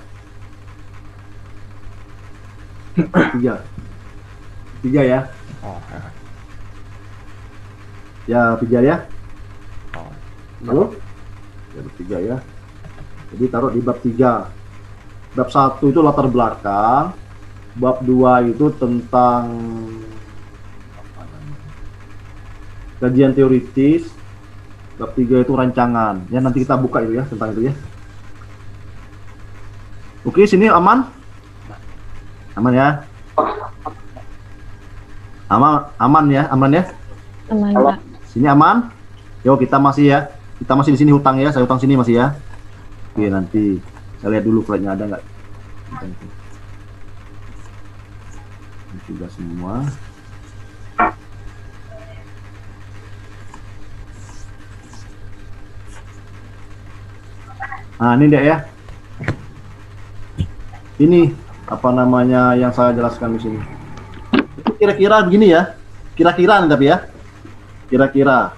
3 ya. Oh. Ya, 3 ya. Oh. Halo? Ya, bab 3 ya. Jadi taruh di bab 3. Bab 1 itu latar belakang. Bab 2 itu tentang kajian teoritis. Bab 3 itu rancangan. Ya, nanti kita buka itu ya, tentang itu ya. Oke, sini aman? Aman ya? Aman ya? Aman ya? Aman, Pak. Sini aman? Yo, kita masih di sini hutang ya. Saya hutang sini masih ya. Oke, nanti saya lihat dulu flightnya ada nggak. Ini sudah semua. Nah, ini dia ya. Ini apa namanya yang saya jelaskan di sini. Kira-kira begini ya. Kira-kira nih tapi ya. Kira-kira.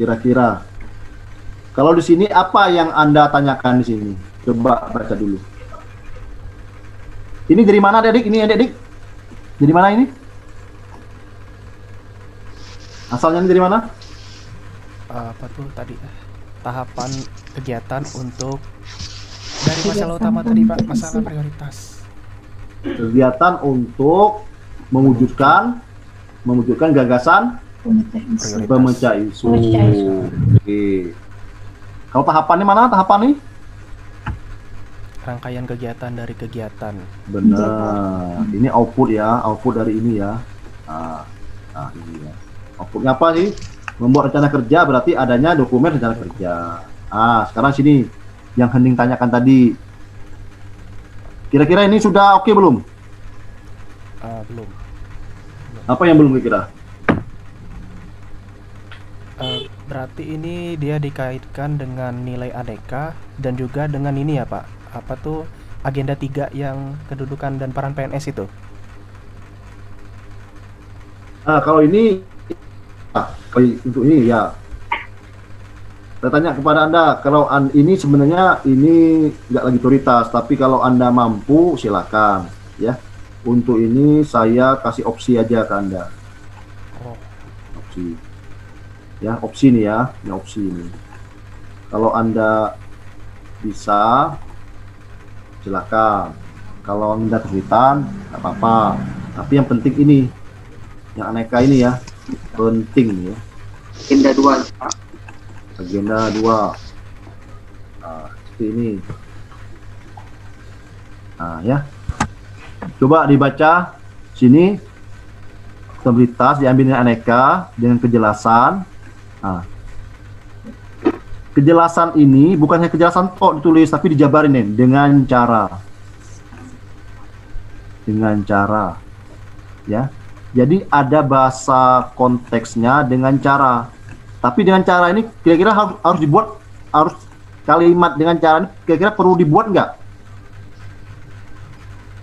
Kira-kira. Kalau di sini apa yang Anda tanyakan di sini? Coba baca dulu. Ini dari mana, Adik? Ini Adik? Dari mana ini? Asalnya ini dari mana? Apa tuh tadi tahapan kegiatan untuk dari masalah utama tadi Pak, masalah prioritas. Kegiatan untuk mewujudkan gagasan pemecah isu. Oke. Kalau tahapannya mana? Tahapan nih? Rangkaian kegiatan dari kegiatan. Benar. Ini output ya, output dari ini ya. Nah ini ya. Outputnya apa sih? Membuat rencana kerja berarti adanya dokumen rencana kerja. Sekarang sini yang Hening tanyakan tadi. Kira-kira ini sudah oke belum? Belum. Apa yang belum kira? Berarti ini dia dikaitkan dengan nilai aneka dan juga dengan ini ya Pak. Apa tuh agenda 3 yang kedudukan dan peran PNS itu? Kalau ini untuk ini ya. Saya tanya kepada Anda, kalau ini sebenarnya ini nggak lagi prioritas, tapi kalau Anda mampu silakan ya. Untuk ini saya kasih opsi aja ke Anda. Opsi. Ya, opsi nih ya, ini opsi ini. Kalau Anda bisa silakan. Kalau Anda kesulitan, nggak apa-apa. Tapi yang penting ini, yang aneka ini ya, penting ya. Agenda 2. Agenda 2. Seperti ini. Ya. Coba dibaca sini. Stabilitas diambil dengan aneka dengan kejelasan. Kejelasan ini bukan hanya kejelasan tok ditulis, tapi dijabarin nih dengan cara ya. Jadi ada bahasa konteksnya dengan cara. Tapi dengan cara ini kira-kira harus dibuat, harus kalimat dengan cara ini kira-kira perlu dibuat nggak?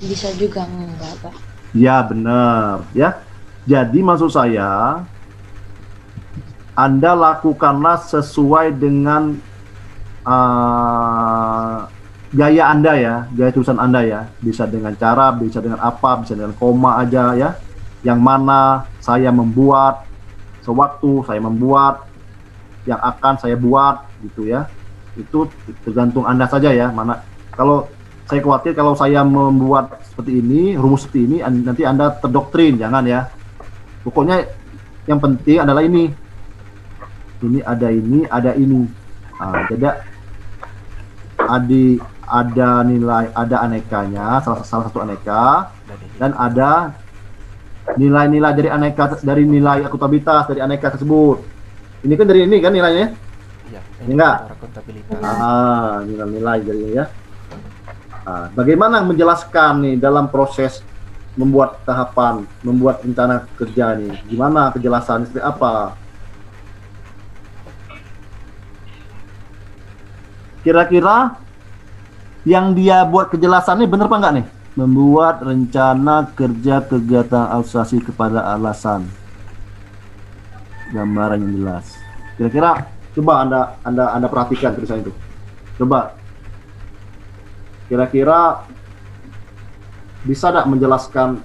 Bisa juga enggak, Pak. Ya benar ya. Jadi maksud saya Anda lakukanlah sesuai dengan gaya Anda ya, gaya tulisan Anda ya. Bisa dengan cara, bisa dengan apa, bisa dengan koma aja ya. Yang mana saya membuat, sewaktu saya membuat, yang akan saya buat gitu ya. Itu tergantung Anda saja ya. Mana kalau saya khawatir kalau saya membuat seperti ini, rumus seperti ini, nanti Anda terdoktrin, jangan ya. Pokoknya yang penting adalah ini. Ini ada ini, ada ini. Jadi ada nilai, ada anekanya, salah satu aneka, dan ada nilai-nilai dari aneka, dari nilai akuntabilitas dari aneka tersebut. Ini kan dari ini kan nilainya? Iya. Enggak. Akuntabilitas. Nilai-nilai dari ini ya. Bagaimana menjelaskan nih dalam proses membuat tahapan, membuat rencana kerja nih? Gimana kejelasan seperti apa? Kira-kira yang dia buat kejelasannya bener apa enggak nih? Membuat rencana kerja kegiatan asosiasi kepada alasan. Gambaran yang jelas. Kira-kira coba Anda perhatikan tulisan itu. Coba. Kira-kira bisa nggak menjelaskan,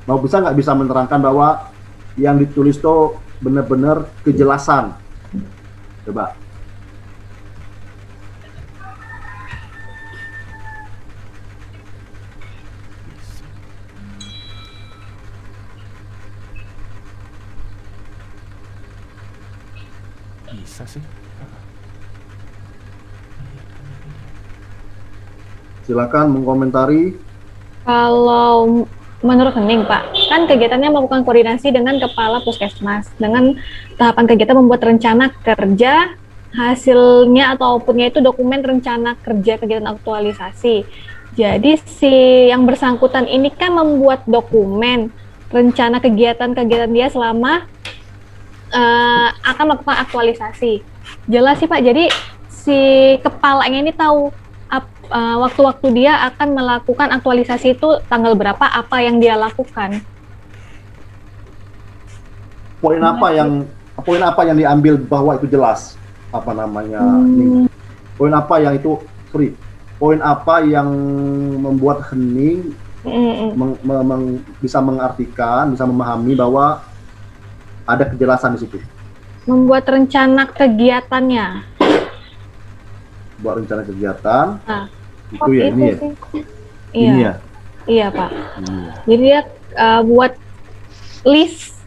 bisa nggak bisa menerangkan bahwa yang ditulis itu benar-benar kejelasan? Coba. Bisa sih. Silakan mengkomentari. Kalau menurut Hening, Pak, kan kegiatannya melakukan koordinasi dengan kepala puskesmas dengan tahapan kegiatan membuat rencana kerja, hasilnya atau outputnya itu dokumen rencana kerja kegiatan aktualisasi. Jadi si yang bersangkutan ini kan membuat dokumen rencana kegiatan-kegiatan dia selama akan melakukan aktualisasi. Jelas sih Pak, jadi si kepalanya ini tahu waktu-waktu dia akan melakukan aktualisasi itu tanggal berapa, apa yang dia lakukan. Poin apa yang diambil bahwa itu jelas? Apa namanya? Poin apa yang itu free? Poin apa yang membuat Hening bisa mengartikan, bisa memahami bahwa ada kejelasan di situ? Membuat rencana kegiatannya. Buat rencana kegiatan. Nah, itu ya ini ya. Iya. Ini ya. Iya Pak. Jadi dia buat list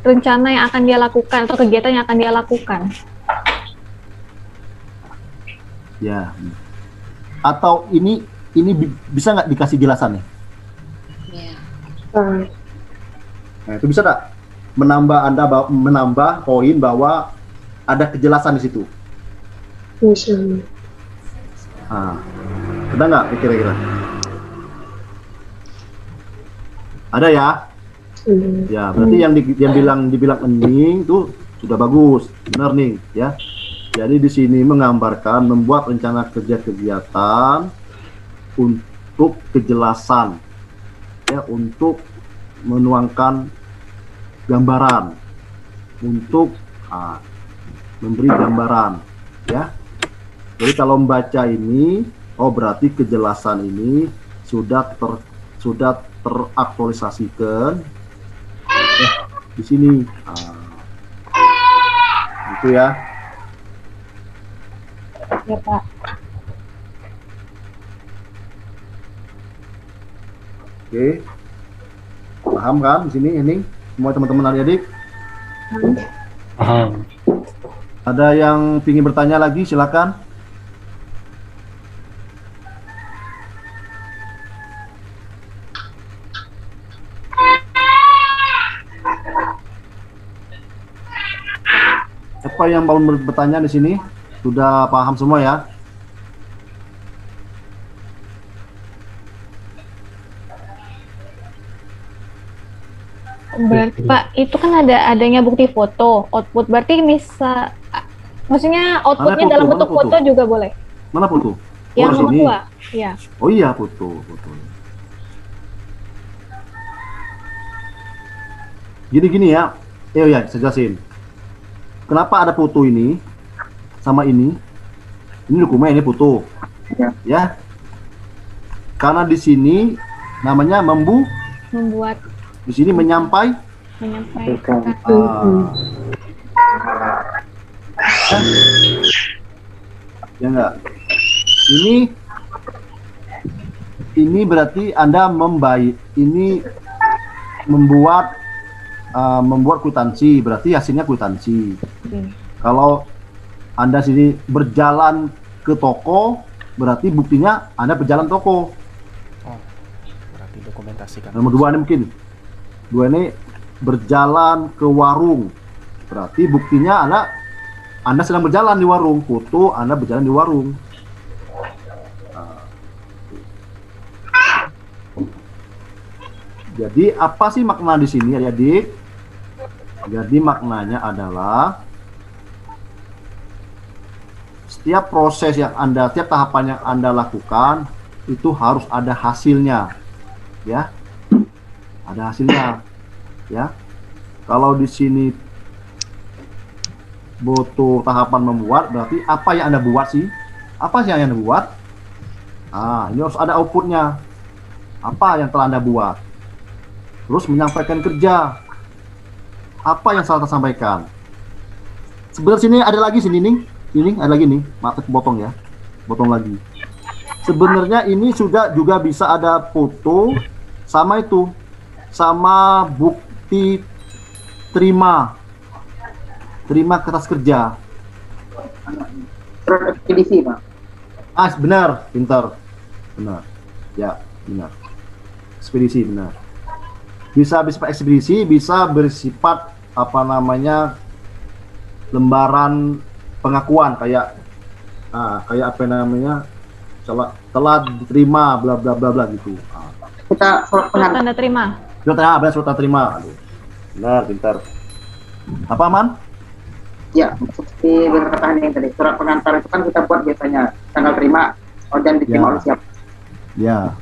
rencana yang akan dia lakukan atau kegiatan yang akan dia lakukan. Ya. Atau ini bisa nggak dikasih jelasan nih? Ya. Nah, itu bisa nggak menambah poin bahwa ada kejelasan di situ? Bisa. Ada nggak kira-kira? Ada ya? Ya, berarti yang dibilang Ening itu sudah bagus, benar nih, ya. Jadi di sini menggambarkan membuat rencana kerja kegiatan untuk kejelasan, ya, untuk menuangkan gambaran, untuk memberi gambaran, ya. Jadi kalau membaca ini, oh berarti kejelasan ini sudah teraktualisasikan di sini. Itu ya. Ya Pak. Oke. Paham kan di sini ini semua teman-teman adik-adik? Paham. Ada yang ingin bertanya lagi, silakan. Siapa yang mau bertanya di sini? Sudah paham semua ya? Berarti Pak, itu kan adanya bukti foto, output. Berarti maksudnya outputnya foto, dalam bentuk foto juga boleh? Mana foto? Yang nomor sini. 2. Iya. Oh iya, foto. Jadi gini ya, ya, saya jelasin. Kenapa ada foto ini sama ini? Ini dokumen, ini foto, ya. Karena di sini namanya membuat. Di sini menyampaikan. Ya enggak. Ini berarti Anda membuat kwitansi, berarti hasilnya kwitansi. Kalau Anda sini berjalan ke toko, berarti buktinya Anda berjalan toko. Oh, berarti dokumentasikan. Nomor 2 ini mungkin. 2 ini berjalan ke warung, berarti buktinya Anda sedang berjalan di warung. Foto Anda berjalan di warung. Jadi apa sih makna di sini, adik-adik? Jadi maknanya adalah setiap proses yang setiap tahapan yang Anda lakukan itu harus ada hasilnya, ya. Ada hasilnya, ya. Kalau di sini butuh tahapan membuat, berarti apa yang Anda buat sih? Apa sih yang Anda buat? Ini harus ada outputnya. Apa yang telah Anda buat? Terus menyampaikan kerja. Apa yang salah tersampaikan? Sebenarnya sini ada lagi ini ada lagi nih. Maaf, potong ya. Potong lagi. Sebenarnya ini juga bisa ada foto sama itu. Sama bukti terima kertas kerja. Ekspedisi, Pak. Benar, pintar. Benar. Ya, benar. Ekspedisi, benar. Bisa bersifat ekspedisi, bisa bersifat apa namanya lembaran pengakuan kayak kayak apa namanya telah diterima bla bla bla bla gitu. Kita surat Tanda terima. Surat terima. Aduh. Benar, pintar. Apa, Man? Ya, seperti berkata yang tadi, surat pengantar itu kan kita buat biasanya tanggal terima dan diterima oleh siapa. Ya,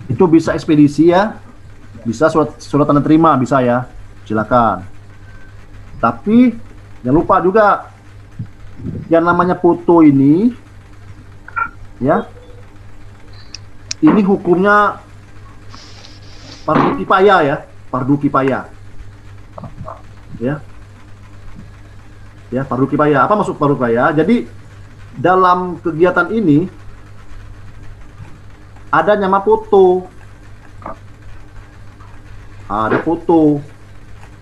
itu bisa ekspedisi ya, bisa surat tanda terima bisa ya, silakan. Tapi jangan lupa juga yang namanya foto ini, ya, ini hukumnya fardu kifayah ya, fardu kifayah, ya. Ya, fardu kifayah. Apa maksud fardu kifayah? Jadi dalam kegiatan ini ada nama foto. Ada foto.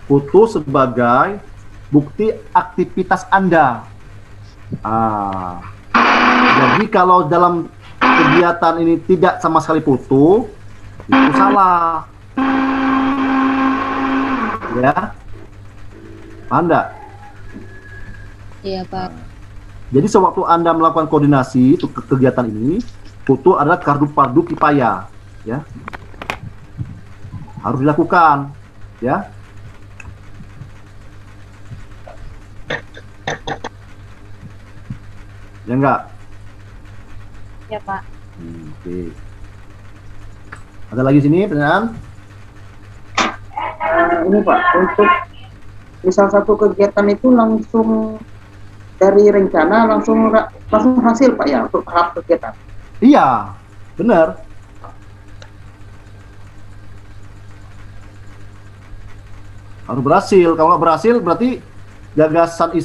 Foto sebagai bukti aktivitas Anda. Jadi kalau dalam kegiatan ini tidak sama sekali foto, itu salah. Ya. Paham enggak? Iya, Pak. Jadi sewaktu Anda melakukan koordinasi untuk kegiatan ini, foto adalah fardu kifayah, ya. Harus dilakukan, ya. Ya enggak? Ya, Pak. Oke. Ada lagi sini pertanyaan? Ini Pak, untuk misal satu kegiatan itu langsung dari rencana langsung hasil Pak ya untuk tahap kegiatan. Iya, benar. Harus berhasil. Kalau nggak berhasil berarti gagasan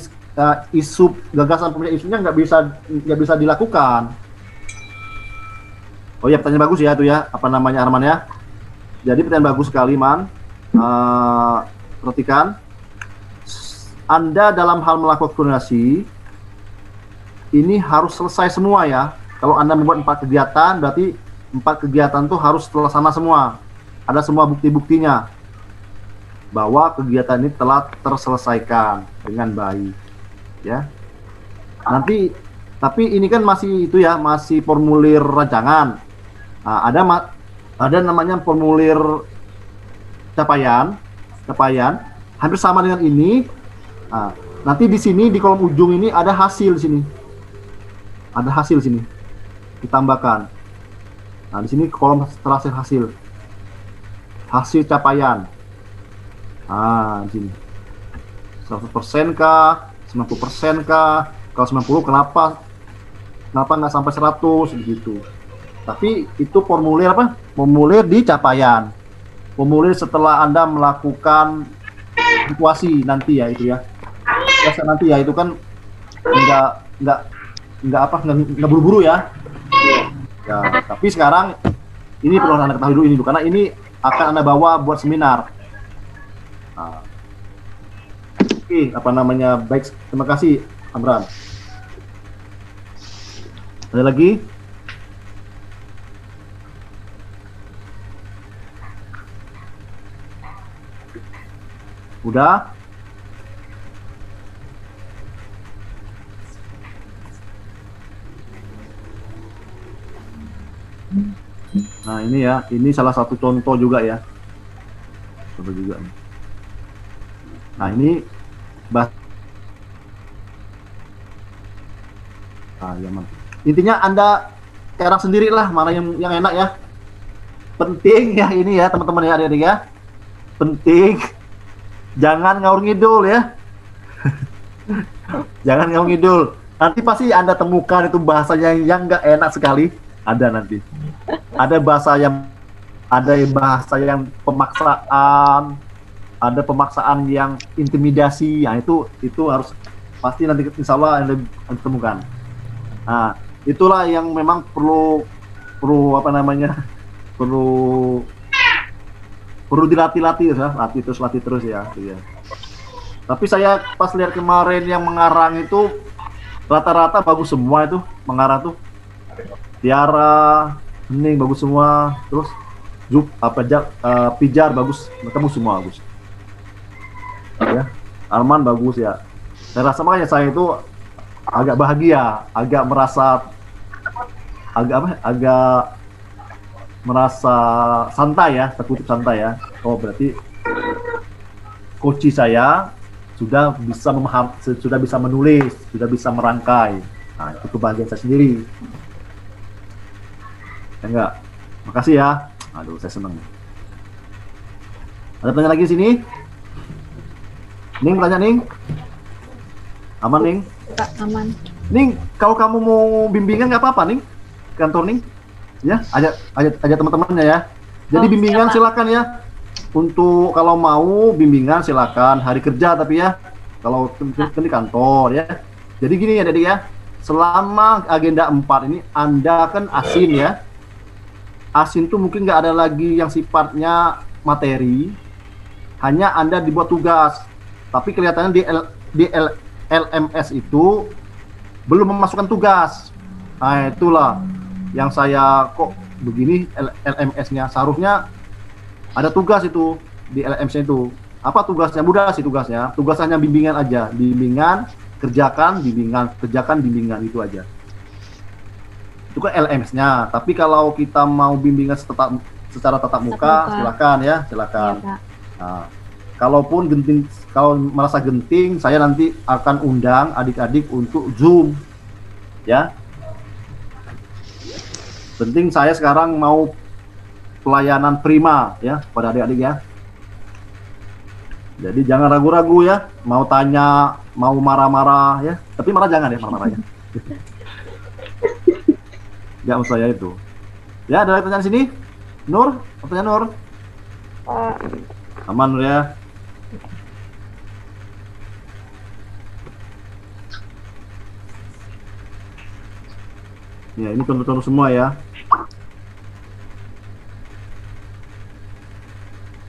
gagasan punya isunya nggak bisa dilakukan. Oh ya, pertanyaan bagus ya itu ya. Apa namanya Arman ya? Jadi pertanyaan bagus sekali, Man. Perhatikan. Anda dalam hal melakukan koordinasi ini harus selesai semua ya. Kalau Anda membuat 4 kegiatan, berarti 4 kegiatan itu harus terlaksana semua. Ada semua bukti-buktinya bahwa kegiatan ini telah terselesaikan dengan baik, ya. Nanti, tapi ini kan masih itu ya, masih formulir rancangan. Nah, ada namanya formulir capaian, hampir sama dengan ini. Nah, nanti di sini di kolom ujung ini ada hasil sini. Ada hasil sini. Ditambahkan. Nah, di sini kolom terakhir hasil. Hasil capaian. Nah, di sini. 100% kah? 90% kah? Kalau 90 kenapa nggak sampai 100 begitu. Tapi itu formulir apa? Formulir di capaian. Formulir setelah Anda melakukan situasi nanti ya itu ya. Biasa nanti ya itu kan nggak buru-buru ya. Ya, tapi sekarang ini perlu Anda ketahui dulu ini karena ini akan Anda bawa buat seminar. Nah. Oke, apa namanya? Baik, terima kasih Amran. Ada lagi? Udah? Nah ini ya, ini salah satu contoh juga ya. Contoh juga. Nah ini ya, intinya Anda kerang sendirilah mana yang enak ya. Penting ya ini ya teman-teman ya adik-adik ya. Penting jangan ngaur ngidul ya. Jangan ngaur ngidul. Nanti pasti Anda temukan itu bahasanya yang nggak enak sekali. Ada nanti. Ada bahasa yang pemaksaan, ada pemaksaan yang intimidasi. Nah, itu harus pasti nanti insya Allah Anda temukan. Nah, itulah yang memang perlu apa namanya? Perlu dilatih-latih ya, latih terus ya. Tapi saya pas lihat kemarin yang mengarang itu rata-rata bagus semua itu mengarang tuh. Tiara, Hening bagus semua. Terus Pijar bagus, kamu semua bagus. Ya, Arman bagus ya. Saya rasa makanya saya itu agak bahagia, agak merasa agak merasa santai ya, terkutip santai ya. Oh berarti coach saya sudah bisa sudah bisa menulis, sudah bisa merangkai. Nah itu kebahagiaan saya sendiri. Ya enggak? Makasih ya. Aduh saya senang. Ada pertanyaan lagi di sini? Ning bertanya Ning? Aman Ning? Aman. Ning, kalau kamu mau bimbingan nggak apa-apa Ning? Kantor Ning? Ya, ajak teman-temannya ya. Jadi bimbingan silakan ya. Untuk kalau mau bimbingan silakan hari kerja tapi ya. Kalau di kantor ya. Jadi gini ya Adik ya. Selama agenda 4 ini Anda kan asin ya. Asin tuh mungkin nggak ada lagi yang sifatnya materi. Hanya Anda dibuat tugas. Tapi kelihatannya di LMS itu belum memasukkan tugas. Nah itulah yang saya kok begini LMS-nya. Seharusnya ada tugas itu di LMS itu. Apa tugasnya? Mudah sih tugasnya. Tugas hanya bimbingan aja. Bimbingan, kerjakan, bimbingan itu aja. Itu kan LMS-nya. Tapi kalau kita mau bimbingan secara tatap muka, silakan ya, silakan. Ya, nah, kalaupun genting, kalau merasa genting, saya nanti akan undang adik-adik untuk Zoom, ya. Penting saya sekarang mau pelayanan prima, ya, pada adik-adik ya. Jadi jangan ragu-ragu ya, mau tanya, mau marah-marah ya. Tapi marah jangan ya, marah-marah ya. Nggak usah saya itu. Ya, ada pertanyaan sini? Nur, pertanyaan Nur. Aman Nur ya. Ya, ini contoh-contoh semua ya.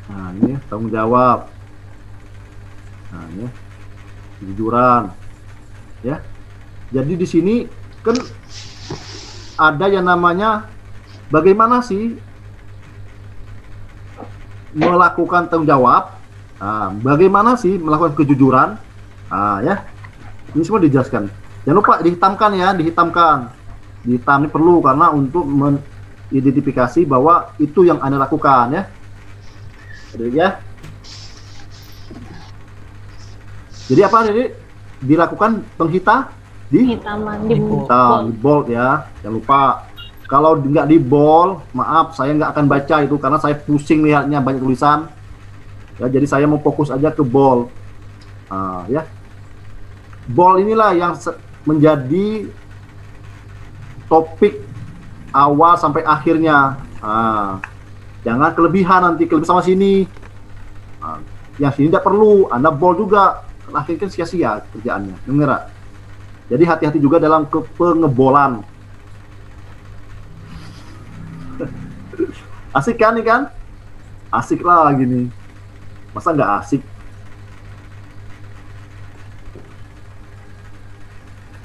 Nah, ini tanggung jawab. Nah, ini kejujuran. Ya. Jadi di sini kan ada yang namanya bagaimana sih melakukan tanggung jawab. Nah, bagaimana sih melakukan kejujuran. Nah, ya. Ini semua dijelaskan. Jangan lupa dihitamkan ya, dihitamkan. Dihitam ini perlu karena untuk mengidentifikasi bahwa itu yang Anda lakukan ya. Jadi ya. Jadi apa jadi dilakukan penghitaman di bold ya. Jangan lupa kalau nggak di bold, maaf saya nggak akan baca itu karena saya pusing lihatnya banyak tulisan. Ya, jadi saya mau fokus aja ke bold. Ya. Bold inilah yang menjadi topik awal sampai akhirnya. Jangan kelebihan nanti, kelebihan sama sini. Yang sini tidak perlu, Anda bold juga. Akhirnya sia-sia kerjaannya. Dengar? Jadi hati-hati juga dalam pengebolan. Asik kan nih kan? Asik lah gini. Masa nggak asik?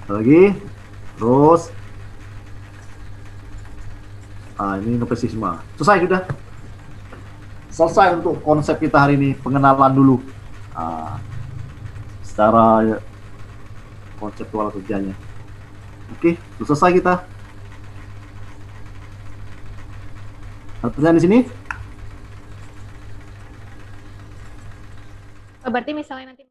Lagi, terus. Ini nopesisme. Selesai sudah. Selesai untuk konsep kita hari ini, pengenalan dulu. Secara konseptual kerjanya. Oke, selesai kita. Ada pertanyaan di sini? Berarti misalnya nanti